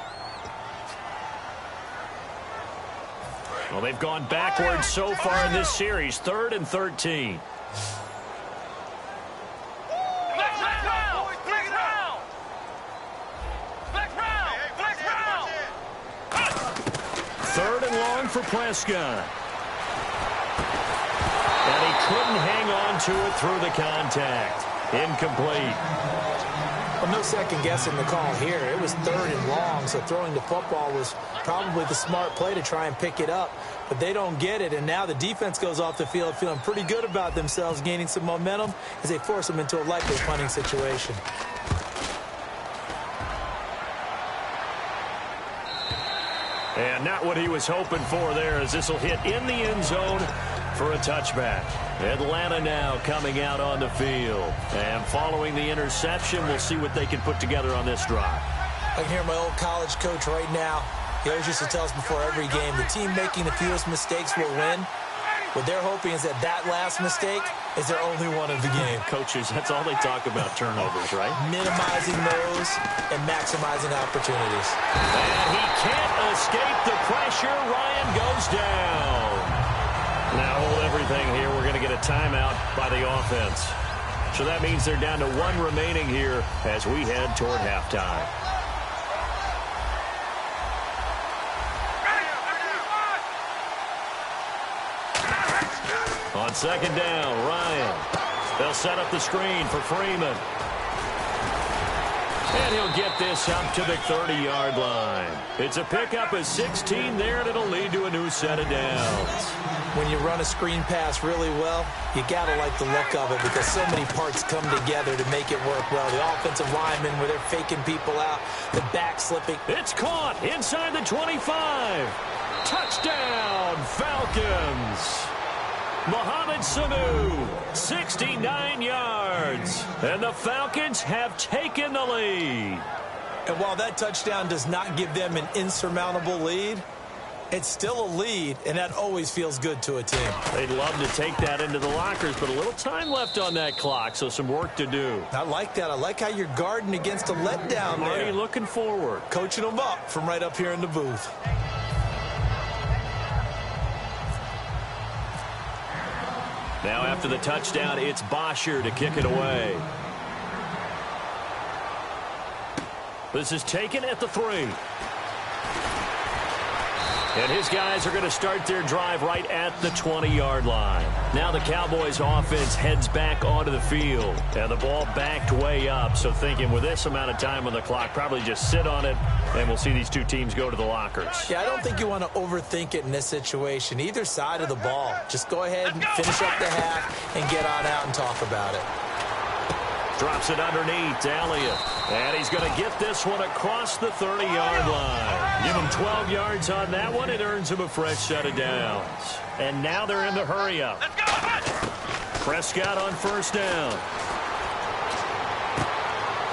Well, they've gone backwards so far in this series. 3rd and 13. Third and long for Prescott. And he couldn't hang on to it through the contact. Incomplete. Well, no second guessing the call here. It was 3rd and long, so throwing the football was probably the smart play to try and pick it up. But they don't get it, and now the defense goes off the field feeling pretty good about themselves, gaining some momentum as they force them into a likely punting situation. And not what he was hoping for there, as this will hit in the end zone for a touchback. Atlanta now coming out on the field. And following the interception, we'll see what they can put together on this drive. I can hear my old college coach right now. He always used to tell us before every game, the team making the fewest mistakes will win. What they're hoping is that that last mistake is their only one of the game. Coaches, that's all they talk about, turnovers, right? Minimizing those and maximizing opportunities. And he can't escape the pressure. Ryan goes down. Now hold everything here. We're going to get a timeout by the offense. So that means they're down to 1 remaining here as we head toward halftime. On second down, Ryan. They'll set up the screen for Freeman. And he'll get this up to the 30-yard line. It's a pickup of 16 there, and it'll lead to a new set of downs. When you run a screen pass really well, you got to like the look of it because so many parts come together to make it work well. The offensive linemen, where they're faking people out, the back slipping. It's caught inside the 25. Touchdown, Falcons. Mohamed Sanu, 69 yards. And the Falcons have taken the lead. And while that touchdown does not give them an insurmountable lead, it's still a lead, and that always feels good to a team. They'd love to take that into the lockers, but a little time left on that clock, so some work to do. I like that. I like how you're guarding against a letdown there. Already looking forward. Coaching them up from right up here in the booth. Now after the touchdown, it's Bosher to kick it away. This is taken at the 3. And his guys are going to start their drive right at the 20-yard line. Now the Cowboys offense heads back onto the field. And the ball backed way up. So thinking with this amount of time on the clock, probably just sit on it, and we'll see these two teams go to the lockers. Yeah, I don't think you want to overthink it in this situation. Either side of the ball. Just go ahead and finish up the half and get on out and talk about it. Drops it underneath to Elliott. And he's going to get this one across the 30-yard line. Give him 12 yards on that one. It earns him a fresh set of downs. And now they're in the hurry-up. Prescott on first down.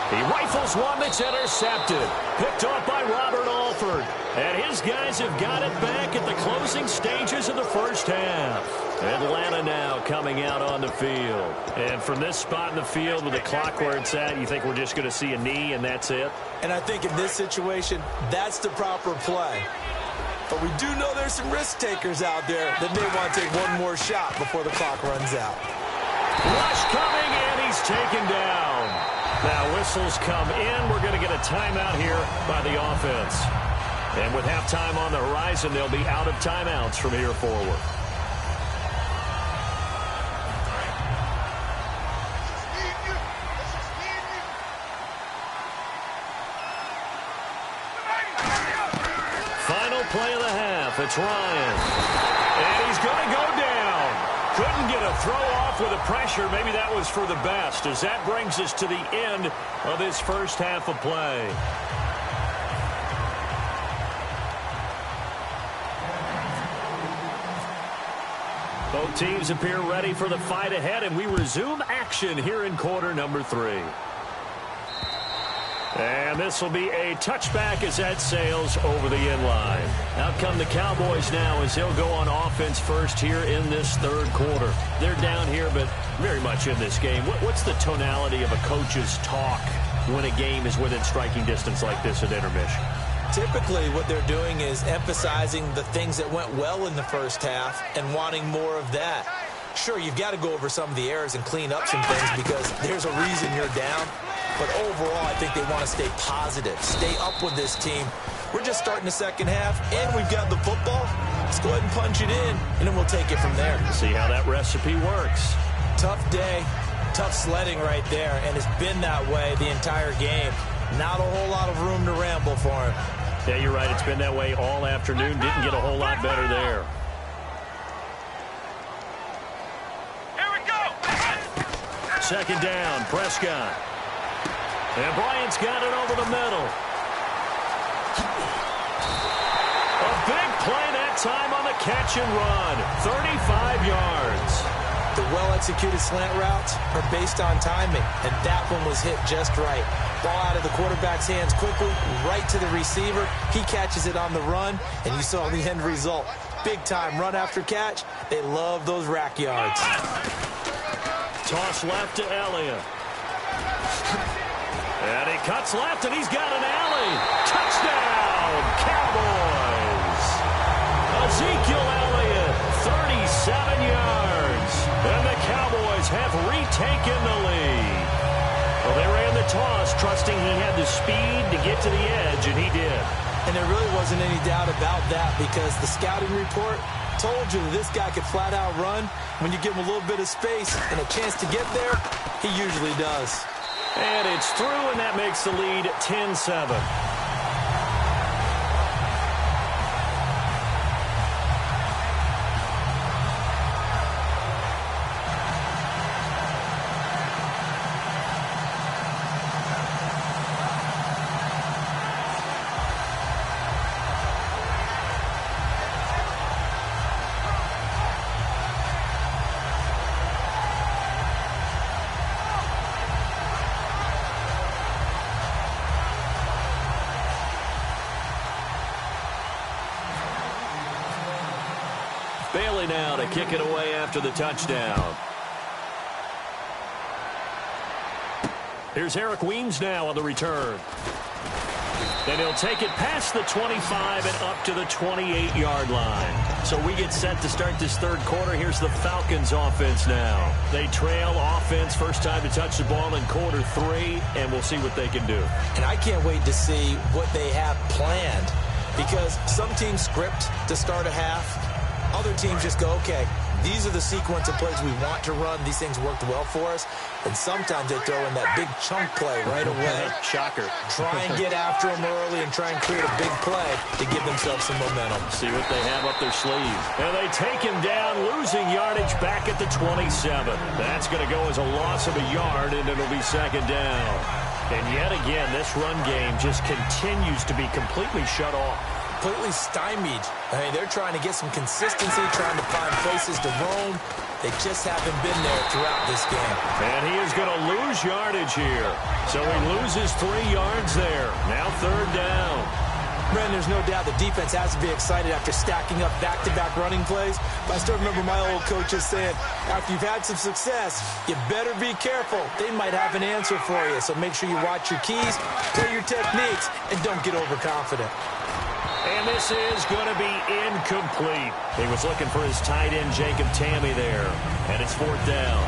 He rifles one that's intercepted. Picked off by Robert Alford. And his guys have got it back at the closing stages of the first half. Atlanta now coming out on the field. And from this spot in the field with the clock where it's at, you think we're just going to see a knee and that's it? And I think in this situation, that's the proper play. But we do know there's some risk takers out there that may want to take one more shot before the clock runs out. Rush coming, and he's taken down. Now whistles come in. We're going to get a timeout here by the offense. And with halftime on the horizon, they'll be out of timeouts from here forward. Final play of the half. It's Ryan. And he's going to go down. Couldn't get a throw off with the pressure. Maybe that was for the best, as that brings us to the end of this first half of play. Both teams appear ready for the fight ahead, and we resume action here in quarter number 3. And this will be a touchback as that sails over the end line. Out come the Cowboys now as they'll go on offense first here in this third quarter. They're down here, but very much in this game. What's the tonality of a coach's talk when a game is within striking distance like this at intermission? Typically, what they're doing is emphasizing the things that went well in the first half and wanting more of that. Sure, you've got to go over some of the errors and clean up some things because there's a reason you're down. But overall, I think they want to stay positive, stay up with this team. We're just starting the second half, and we've got the football. Let's go ahead and punch it in, and then we'll take it from there. See how that recipe works. Tough day, tough sledding right there, and it's been that way the entire game. Not a whole lot of room to ramble for him. Yeah, you're right. It's been that way all afternoon. Didn't get a whole lot better there. Here we go. Second down, Prescott. And Bryant's got it over the middle. A big play that time on the catch and run, 35 yards. The well-executed slant routes are based on timing, and that one was hit just right. Ball out of the quarterback's hands quickly, right to the receiver. He catches it on the run, and you saw the end result. Big-time run after catch. They love those rack yards. Toss left to Elliott. And he cuts left, and he's got an alley. Touchdown, Cowboys. Ezekiel Elliott, 37 yards. And the Cowboys have retaken the lead. Well, they ran the toss, trusting he had the speed to get to the edge, and he did. And there really wasn't any doubt about that because the scouting report told you that this guy could flat out run. When you give him a little bit of space and a chance to get there, he usually does. And it's through, and that makes the lead 10-7. Bailey now to kick it away after the touchdown. Here's Eric Weems now on the return. And he'll take it past the 25 and up to the 28-yard line. So we get set to start this third quarter. Here's the Falcons offense now. They trail offense, first time to touch the ball in quarter 3, and we'll see what they can do. And I can't wait to see what they have planned because some teams script to start a half. Other teams just go, okay, these are the sequence of plays we want to run. These things worked well for us. And sometimes they throw in that big chunk play right away. Shocker. Try and get after them early and try and create a big play to give themselves some momentum. See what they have up their sleeve. And they take him down, losing yardage back at the 27. That's going to go as a loss of a yard, and it'll be second down. And yet again, this run game just continues to be completely shut off. Completely stymied. I mean, they're trying to get some consistency, trying to find places to roam. They just haven't been there throughout this game. And he is going to lose yardage here. So he loses 3 yards there. Now third down. Brandon, there's no doubt the defense has to be excited after stacking up back-to-back running plays. But I still remember my old coaches saying, after you've had some success, you better be careful. They might have an answer for you. So make sure you watch your keys, play your techniques, and don't get overconfident. And this is going to be incomplete. He was looking for his tight end, Jacob Tamme, there. And it's fourth down.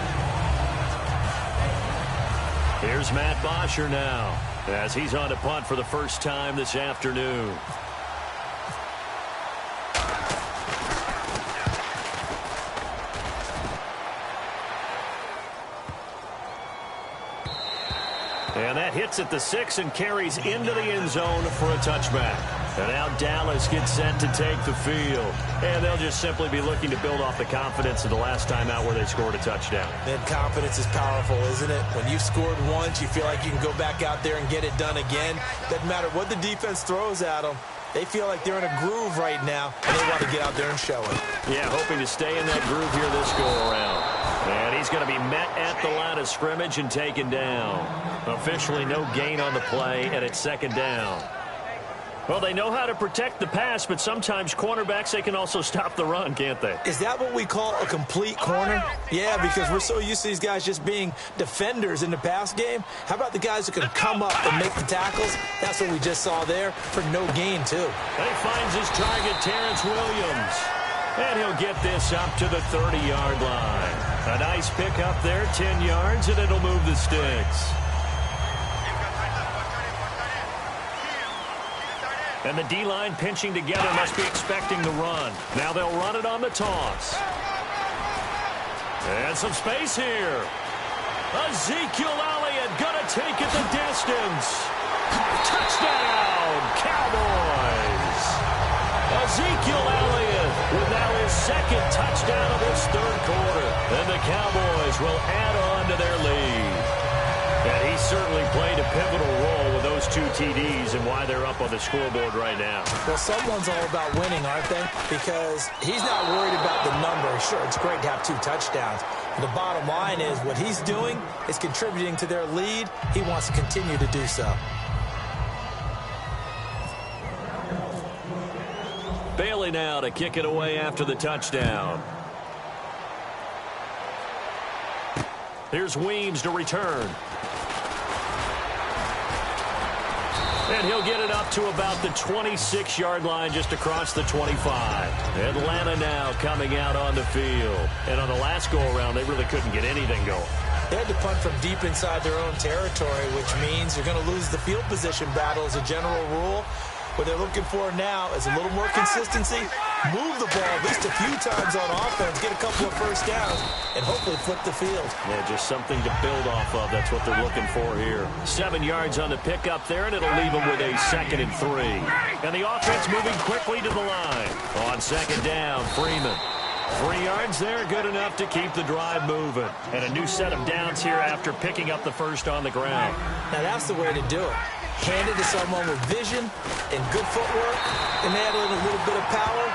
Here's Matt Bosher now, as he's on to punt for the first time this afternoon. And that hits at the 6 and carries into the end zone for a touchback. And now Dallas gets set to take the field. And they'll just simply be looking to build off the confidence of the last time out where they scored a touchdown. And confidence is powerful, isn't it? When you've scored once, you feel like you can go back out there and get it done again. Doesn't matter what the defense throws at them. They feel like they're in a groove right now, and they want to get out there and show it. Yeah, hoping to stay in that groove here this go-around. And he's going to be met at the line of scrimmage and taken down. Officially no gain on the play, and it's second down. Well, they know how to protect the pass, but sometimes cornerbacks, they can also stop the run, can't they? Is that what we call a complete corner? Yeah, because we're so used to these guys just being defenders in the pass game. How about the guys who can come up and make the tackles? That's what we just saw there for no gain, too. He finds his target, Terrence Williams. And he'll get this up to the 30-yard line. A nice pick up there, 10 yards, and it'll move the sticks. And the D-line pinching together must be expecting the run. Now they'll run it on the toss. And some space here. Ezekiel Elliott gonna take it the distance. Touchdown, Cowboys. Ezekiel Elliott with now his second touchdown of this third quarter. And the Cowboys will add on to their lead. And he certainly played a pivotal role with those two TDs and why they're up on the scoreboard right now. Well, someone's all about winning, aren't they? Because he's not worried about the number. Sure, it's great to have 2 touchdowns. The bottom line is what he's doing is contributing to their lead. He wants to continue to do so. Bailey now to kick it away after the touchdown. Here's Weems to return. And he'll get it up to about the 26-yard line, just across the 25. Atlanta now coming out on the field. And on the last go-around, they really couldn't get anything going. They had to punt from deep inside their own territory, which means you're going to lose the field position battle as a general rule. What they're looking for now is a little more consistency, move the ball at least a few times on offense, get a couple of first downs, and hopefully flip the field. Yeah, just something to build off of. That's what they're looking for here. 7 yards on the pickup there, and it'll leave them with a 2nd and 3. And the offense moving quickly to the line. On 2nd down, Freeman. 3 yards there, good enough to keep the drive moving. And a new set of downs here after picking up the first on the ground. Now that's the way to do it. Hand it to someone with vision and good footwork, and add in a little bit of power,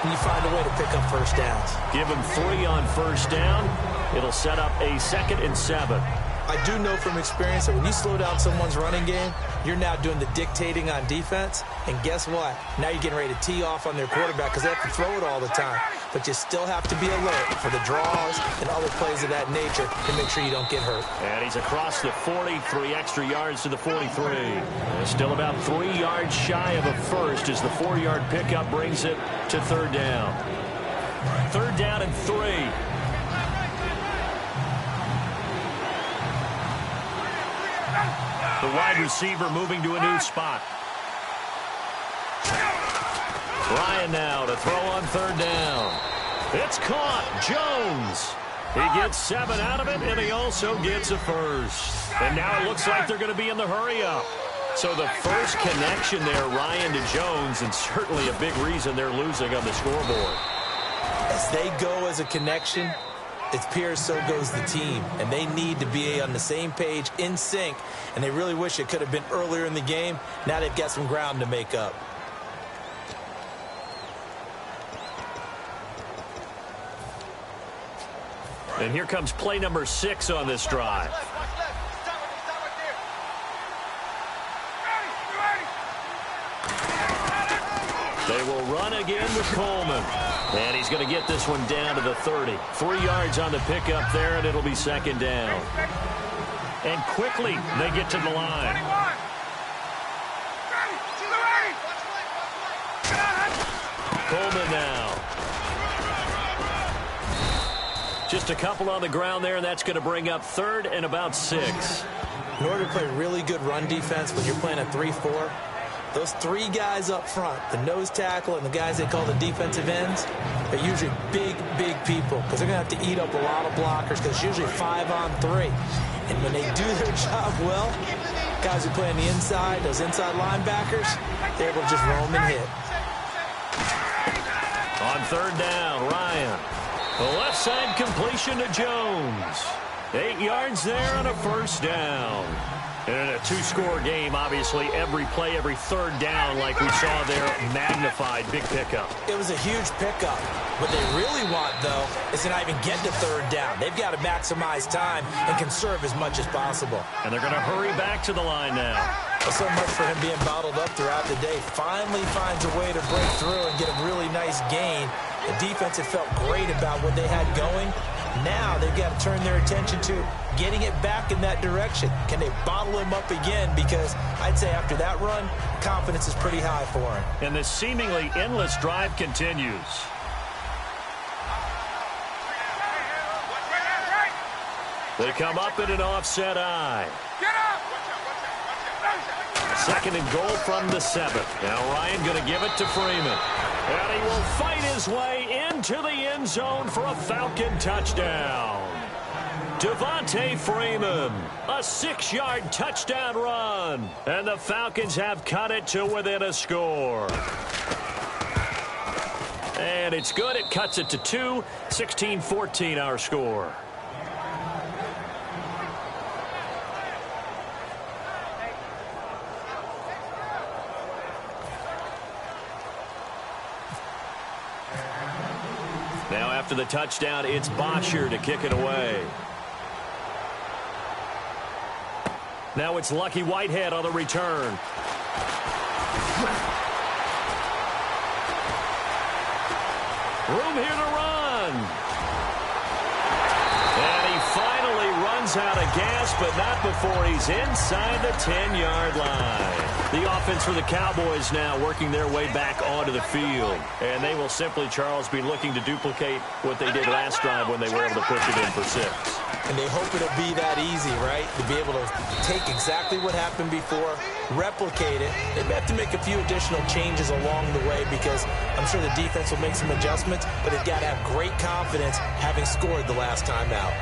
and you find a way to pick up first downs. Give him 3 on first down. It'll set up a 2nd and 7. I do know from experience that when you slow down someone's running game, you're now doing the dictating on defense. And guess what? Now you're getting ready to tee off on their quarterback because they have to throw it all the time. But you still have to be alert for the draws and other plays of that nature to make sure you don't get hurt. And he's across the 40, 3 extra yards to the 43. Still about 3 yards shy of a first as the 4-yard pickup brings it to 3rd down. 3rd down and 3. The wide receiver moving to a new spot. Ryan now to throw on 3rd down. It's caught. Jones. He gets 7 out of it, and he also gets a first. And now it looks like they're going to be in the hurry-up. So the first connection there, Ryan to Jones, and certainly a big reason they're losing on the scoreboard. As they go as a connection, it appears so goes the team, and they need to be on the same page, in sync, and they really wish it could have been earlier in the game. Now they've got some ground to make up. And here comes play number 6 on this drive. They will run again with Coleman. And he's going to get this one down to the 30. 3 yards on the pickup there, and it'll be 2nd down. And quickly, they get to the line. Coleman now. Just a couple on the ground there, and that's going to bring up 3rd and about 6. In order to play really good run defense when you're playing a 3-4, those 3 guys up front, the nose tackle and the guys they call the defensive ends, are usually big, big people because they're going to have to eat up a lot of blockers because it's usually 5 on 3. And when they do their job well, guys who play on the inside, those inside linebackers, they're able to just roam and hit. On 3rd down, Ryan. The left side completion to Jones. 8 yards there and a first down. And in a 2-score game, obviously, every play, every 3rd down, like we saw there, magnified, big pickup. It was a huge pickup. What they really want, though, is to not even get to 3rd down. They've got to maximize time and conserve as much as possible. And they're going to hurry back to the line now. Well, so much for him being bottled up throughout the day. Finally finds a way to break through and get a really nice gain. The defense had felt great about what they had going. Now they've got to turn their attention to getting it back in that direction. Can they bottle him up again? Because I'd say after that run, confidence is pretty high for him. And this seemingly endless drive continues. They come up in an offset eye. 2nd and goal from the 7. Now Ryan going to give it to Freeman. And he will fight his way into the end zone for a Falcon touchdown. Devontae Freeman, a 6-yard touchdown run. And the Falcons have cut it to within a score. And it's good. It cuts it to 2. 16-14 our score. Now after the touchdown, it's Bosher to kick it away. Now it's Lucky Whitehead on the return. Room here to run. And he finally runs out of gas, but not before he's inside the 10-yard line. The offense for the Cowboys now working their way back onto the field. And they will simply, Charles, be looking to duplicate what they did last drive when they were able to push it in for 6. And they hope it'll be that easy, right? To be able to take exactly what happened before, replicate it. They may have to make a few additional changes along the way because I'm sure the defense will make some adjustments, but they've got to have great confidence having scored the last time out.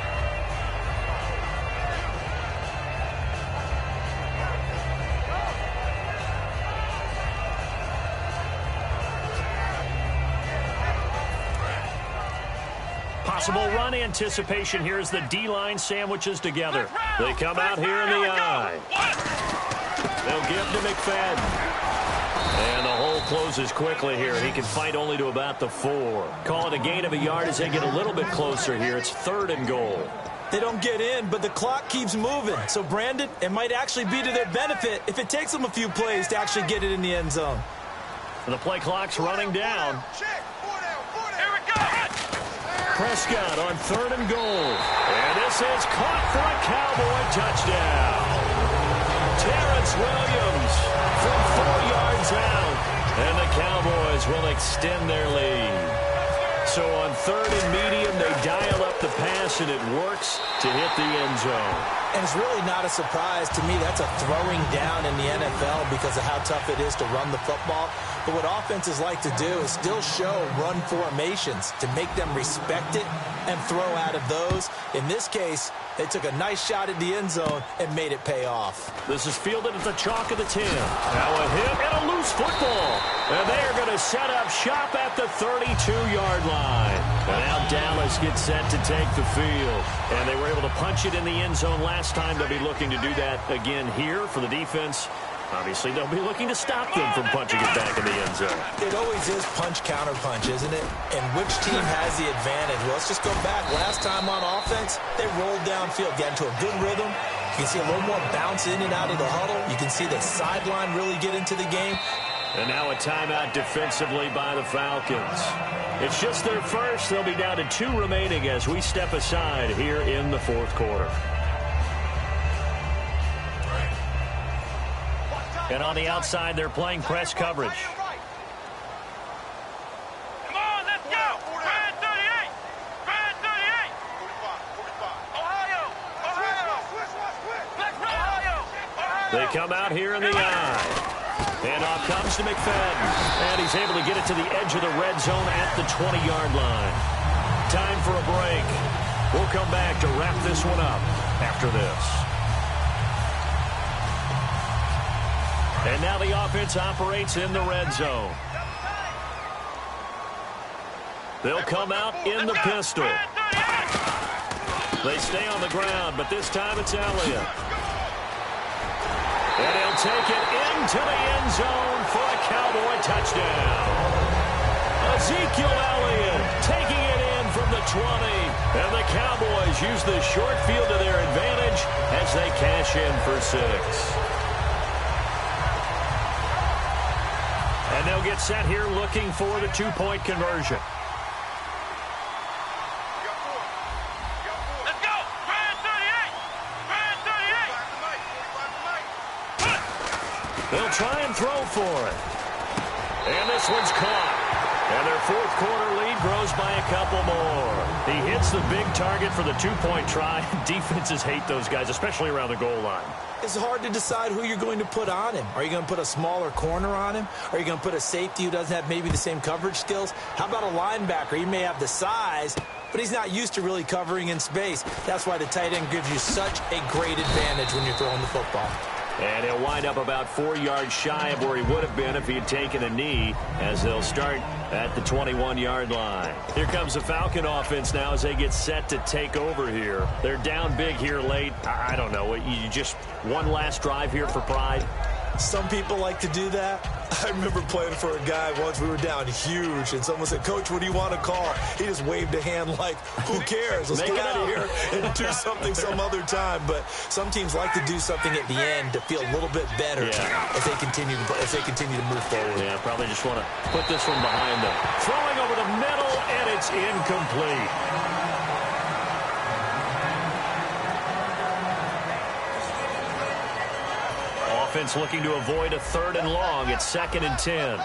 Possible run anticipation here as the D-line sandwiches together. They come out here in the eye. They'll give to McFadden. And the hole closes quickly here. He can fight only to about the 4. Call it a gain of a yard as they get a little bit closer here. It's 3rd and goal. They don't get in, but the clock keeps moving. So, Brandon, it might actually be to their benefit if it takes them a few plays to actually get it in the end zone. And the play clock's running down. Prescott on 3rd and goal. And this is caught for a Cowboy touchdown. Terrence Williams from 4 yards out. And the Cowboys will extend their lead. So on 3rd and medium, they dial up the pass, and it works to hit the end zone. And it's really not a surprise to me. That's a throwing down in the NFL because of how tough it is to run the football. But what offenses like to do is still show run formations to make them respect it and throw out of those. In this case, they took a nice shot at the end zone and made it pay off. This is fielded at the chalk of the 10. Now a hit and a loose football. And they are going to set up shop at the 32-yard line. And now Dallas gets set to take the field. And they were able to punch it in the end zone last time. They'll be looking to do that again here for the defense. Obviously, they'll be looking to stop them from punching it back in the end zone. It always is punch-counter-punch, isn't it? And which team has the advantage? Well, let's just go back. Last time on offense, they rolled downfield, got into a good rhythm. You can see a little more bounce in and out of the huddle. You can see the sideline really get into the game. And now a timeout defensively by the Falcons. It's just their first. They'll be down to 2 remaining as we step aside here in the 4th quarter. And on the outside, they're playing press coverage. Come on, let's go. Brad 38. Brad 38. Ohio. Ohio. They come out here in the eye. And off comes to McFadden. And he's able to get it to the edge of the red zone at the 20-yard line. Time for a break. We'll come back to wrap this one up after this. And now the offense operates in the red zone. They'll come out in the pistol. They stay on the ground, but this time it's Elliott. And he'll take it into the end zone for a Cowboy touchdown. Ezekiel Elliott taking it in from the 20. And the Cowboys use the short field to their advantage as they cash in for 6. And they'll get set here looking for the 2-point conversion. Let's go. Brad 38. Brad 38. They'll try and throw for it. And this one's caught. And their 4th quarter lead grows by a couple more. He hits the big target for the 2-point try. Defenses hate those guys, especially around the goal line. It's hard to decide who you're going to put on him. Are you going to put a smaller corner on him? Are you going to put a safety who doesn't have maybe the same coverage skills? How about a linebacker? He may have the size, but he's not used to really covering in space. That's why the tight end gives you such a great advantage when you're throwing the football. And he'll wind up about 4 yards shy of where he would have been if he had taken a knee, as they'll start at the 21-yard line. Here comes the Falcon offense now as they get set to take over here. They're down big here late. I don't know. You just one last drive here for pride? Some people like to do that. I remember playing for a guy once. We were down huge, and someone said, "Coach, what do you want to call?" He just waved a hand like, "Who cares? Let's get out of here and do something some other time." But some teams like to do something at the end to feel a little bit better if they continue to move forward. Yeah, probably just want to put this one behind them. Throwing over the middle, and it's incomplete. Offense looking to avoid a 3rd and long. It's 2nd and 10.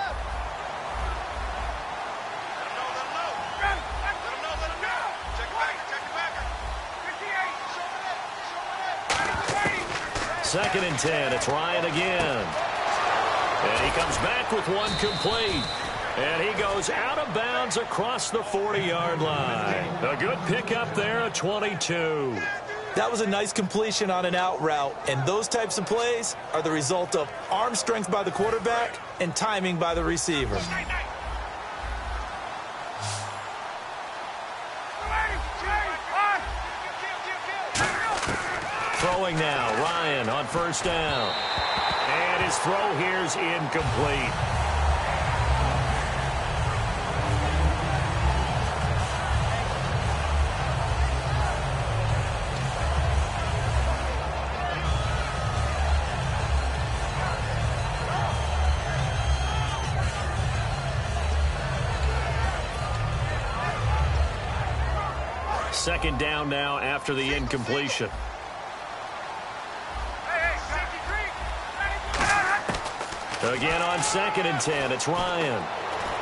Second and 10. It's Ryan again. And he comes back with one complete. And he goes out of bounds across the 40-yard line. A good pickup there at 22. That was a nice completion on an out route, and those types of plays are the result of arm strength by the quarterback and timing by the receiver. Throwing now, Ryan on 1st down. And his throw here's incomplete. Second down now after the incompletion. Again on 2nd and 10, it's Ryan.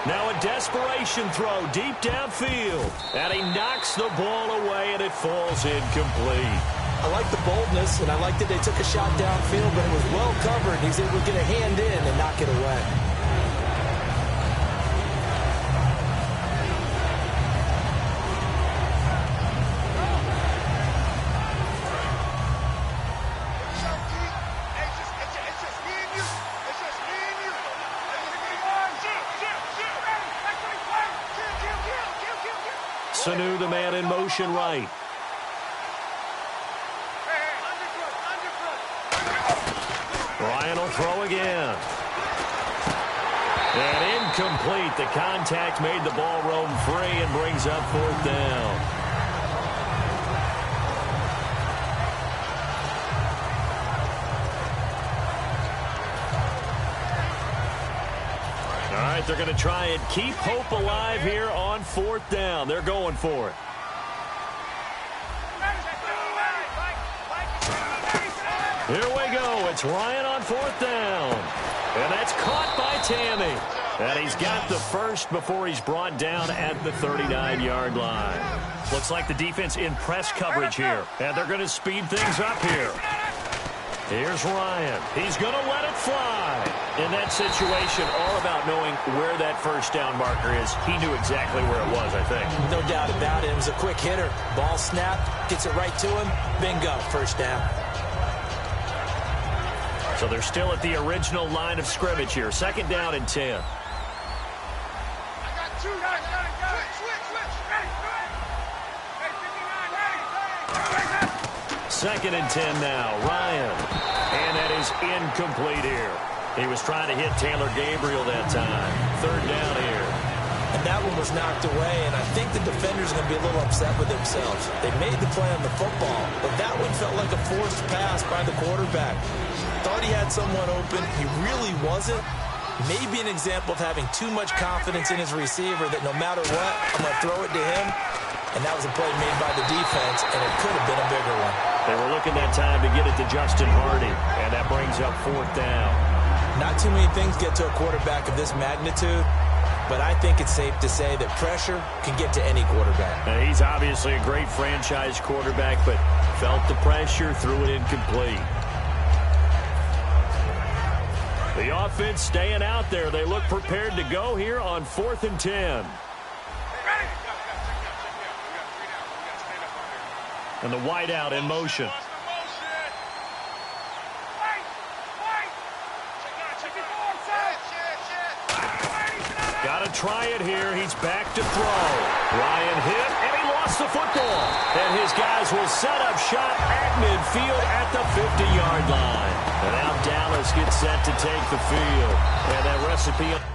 Now a desperation throw deep downfield. And he knocks the ball away, and it falls incomplete. I like the boldness, and I like that they took a shot downfield, but it was well covered. He's able to get a hand in and knock it away. Sanu, the man in motion right. Ryan will throw again. And incomplete. The contact made the ball roam free and brings up 4th down. All right, they're going to try and keep hope alive here on 4th down. They're going for it. Here we go. It's Ryan on 4th down. And that's caught by Tammy. And he's got the first before he's brought down at the 39-yard line. Looks like the defense in press coverage here. And they're going to speed things up here. Here's Ryan. He's going to let it fly. In that situation, all about knowing where that 1st down marker is. He knew exactly where it was, I think. No doubt about it. It was a quick hitter. Ball snapped, gets it right to him. Bingo, 1st down. So they're still at the original line of scrimmage here. 2nd down and 10. Second and 10 now. Ryan. And that is incomplete here. He was trying to hit Taylor Gabriel that time. 3rd down here. And that one was knocked away, and I think the defenders are going to be a little upset with themselves. They made the play on the football, but that one felt like a forced pass by the quarterback. Thought he had someone open. He really wasn't. Maybe an example of having too much confidence in his receiver that no matter what, I'm going to throw it to him. And that was a play made by the defense, and it could have been a bigger one. They were looking that time to get it to Justin Hardy, and that brings up 4th down. Not too many things get to a quarterback of this magnitude, but I think it's safe to say that pressure can get to any quarterback. Now, he's obviously a great franchise quarterback, but felt the pressure, threw it incomplete. The offense staying out there. They look prepared to go here on 4th and 10. And the wideout in motion. Got to try it here. He's back to throw. Ryan hit, and he lost the football. And his guys will set up shop at midfield at the 50-yard line. And now Dallas gets set to take the field. And that recipe...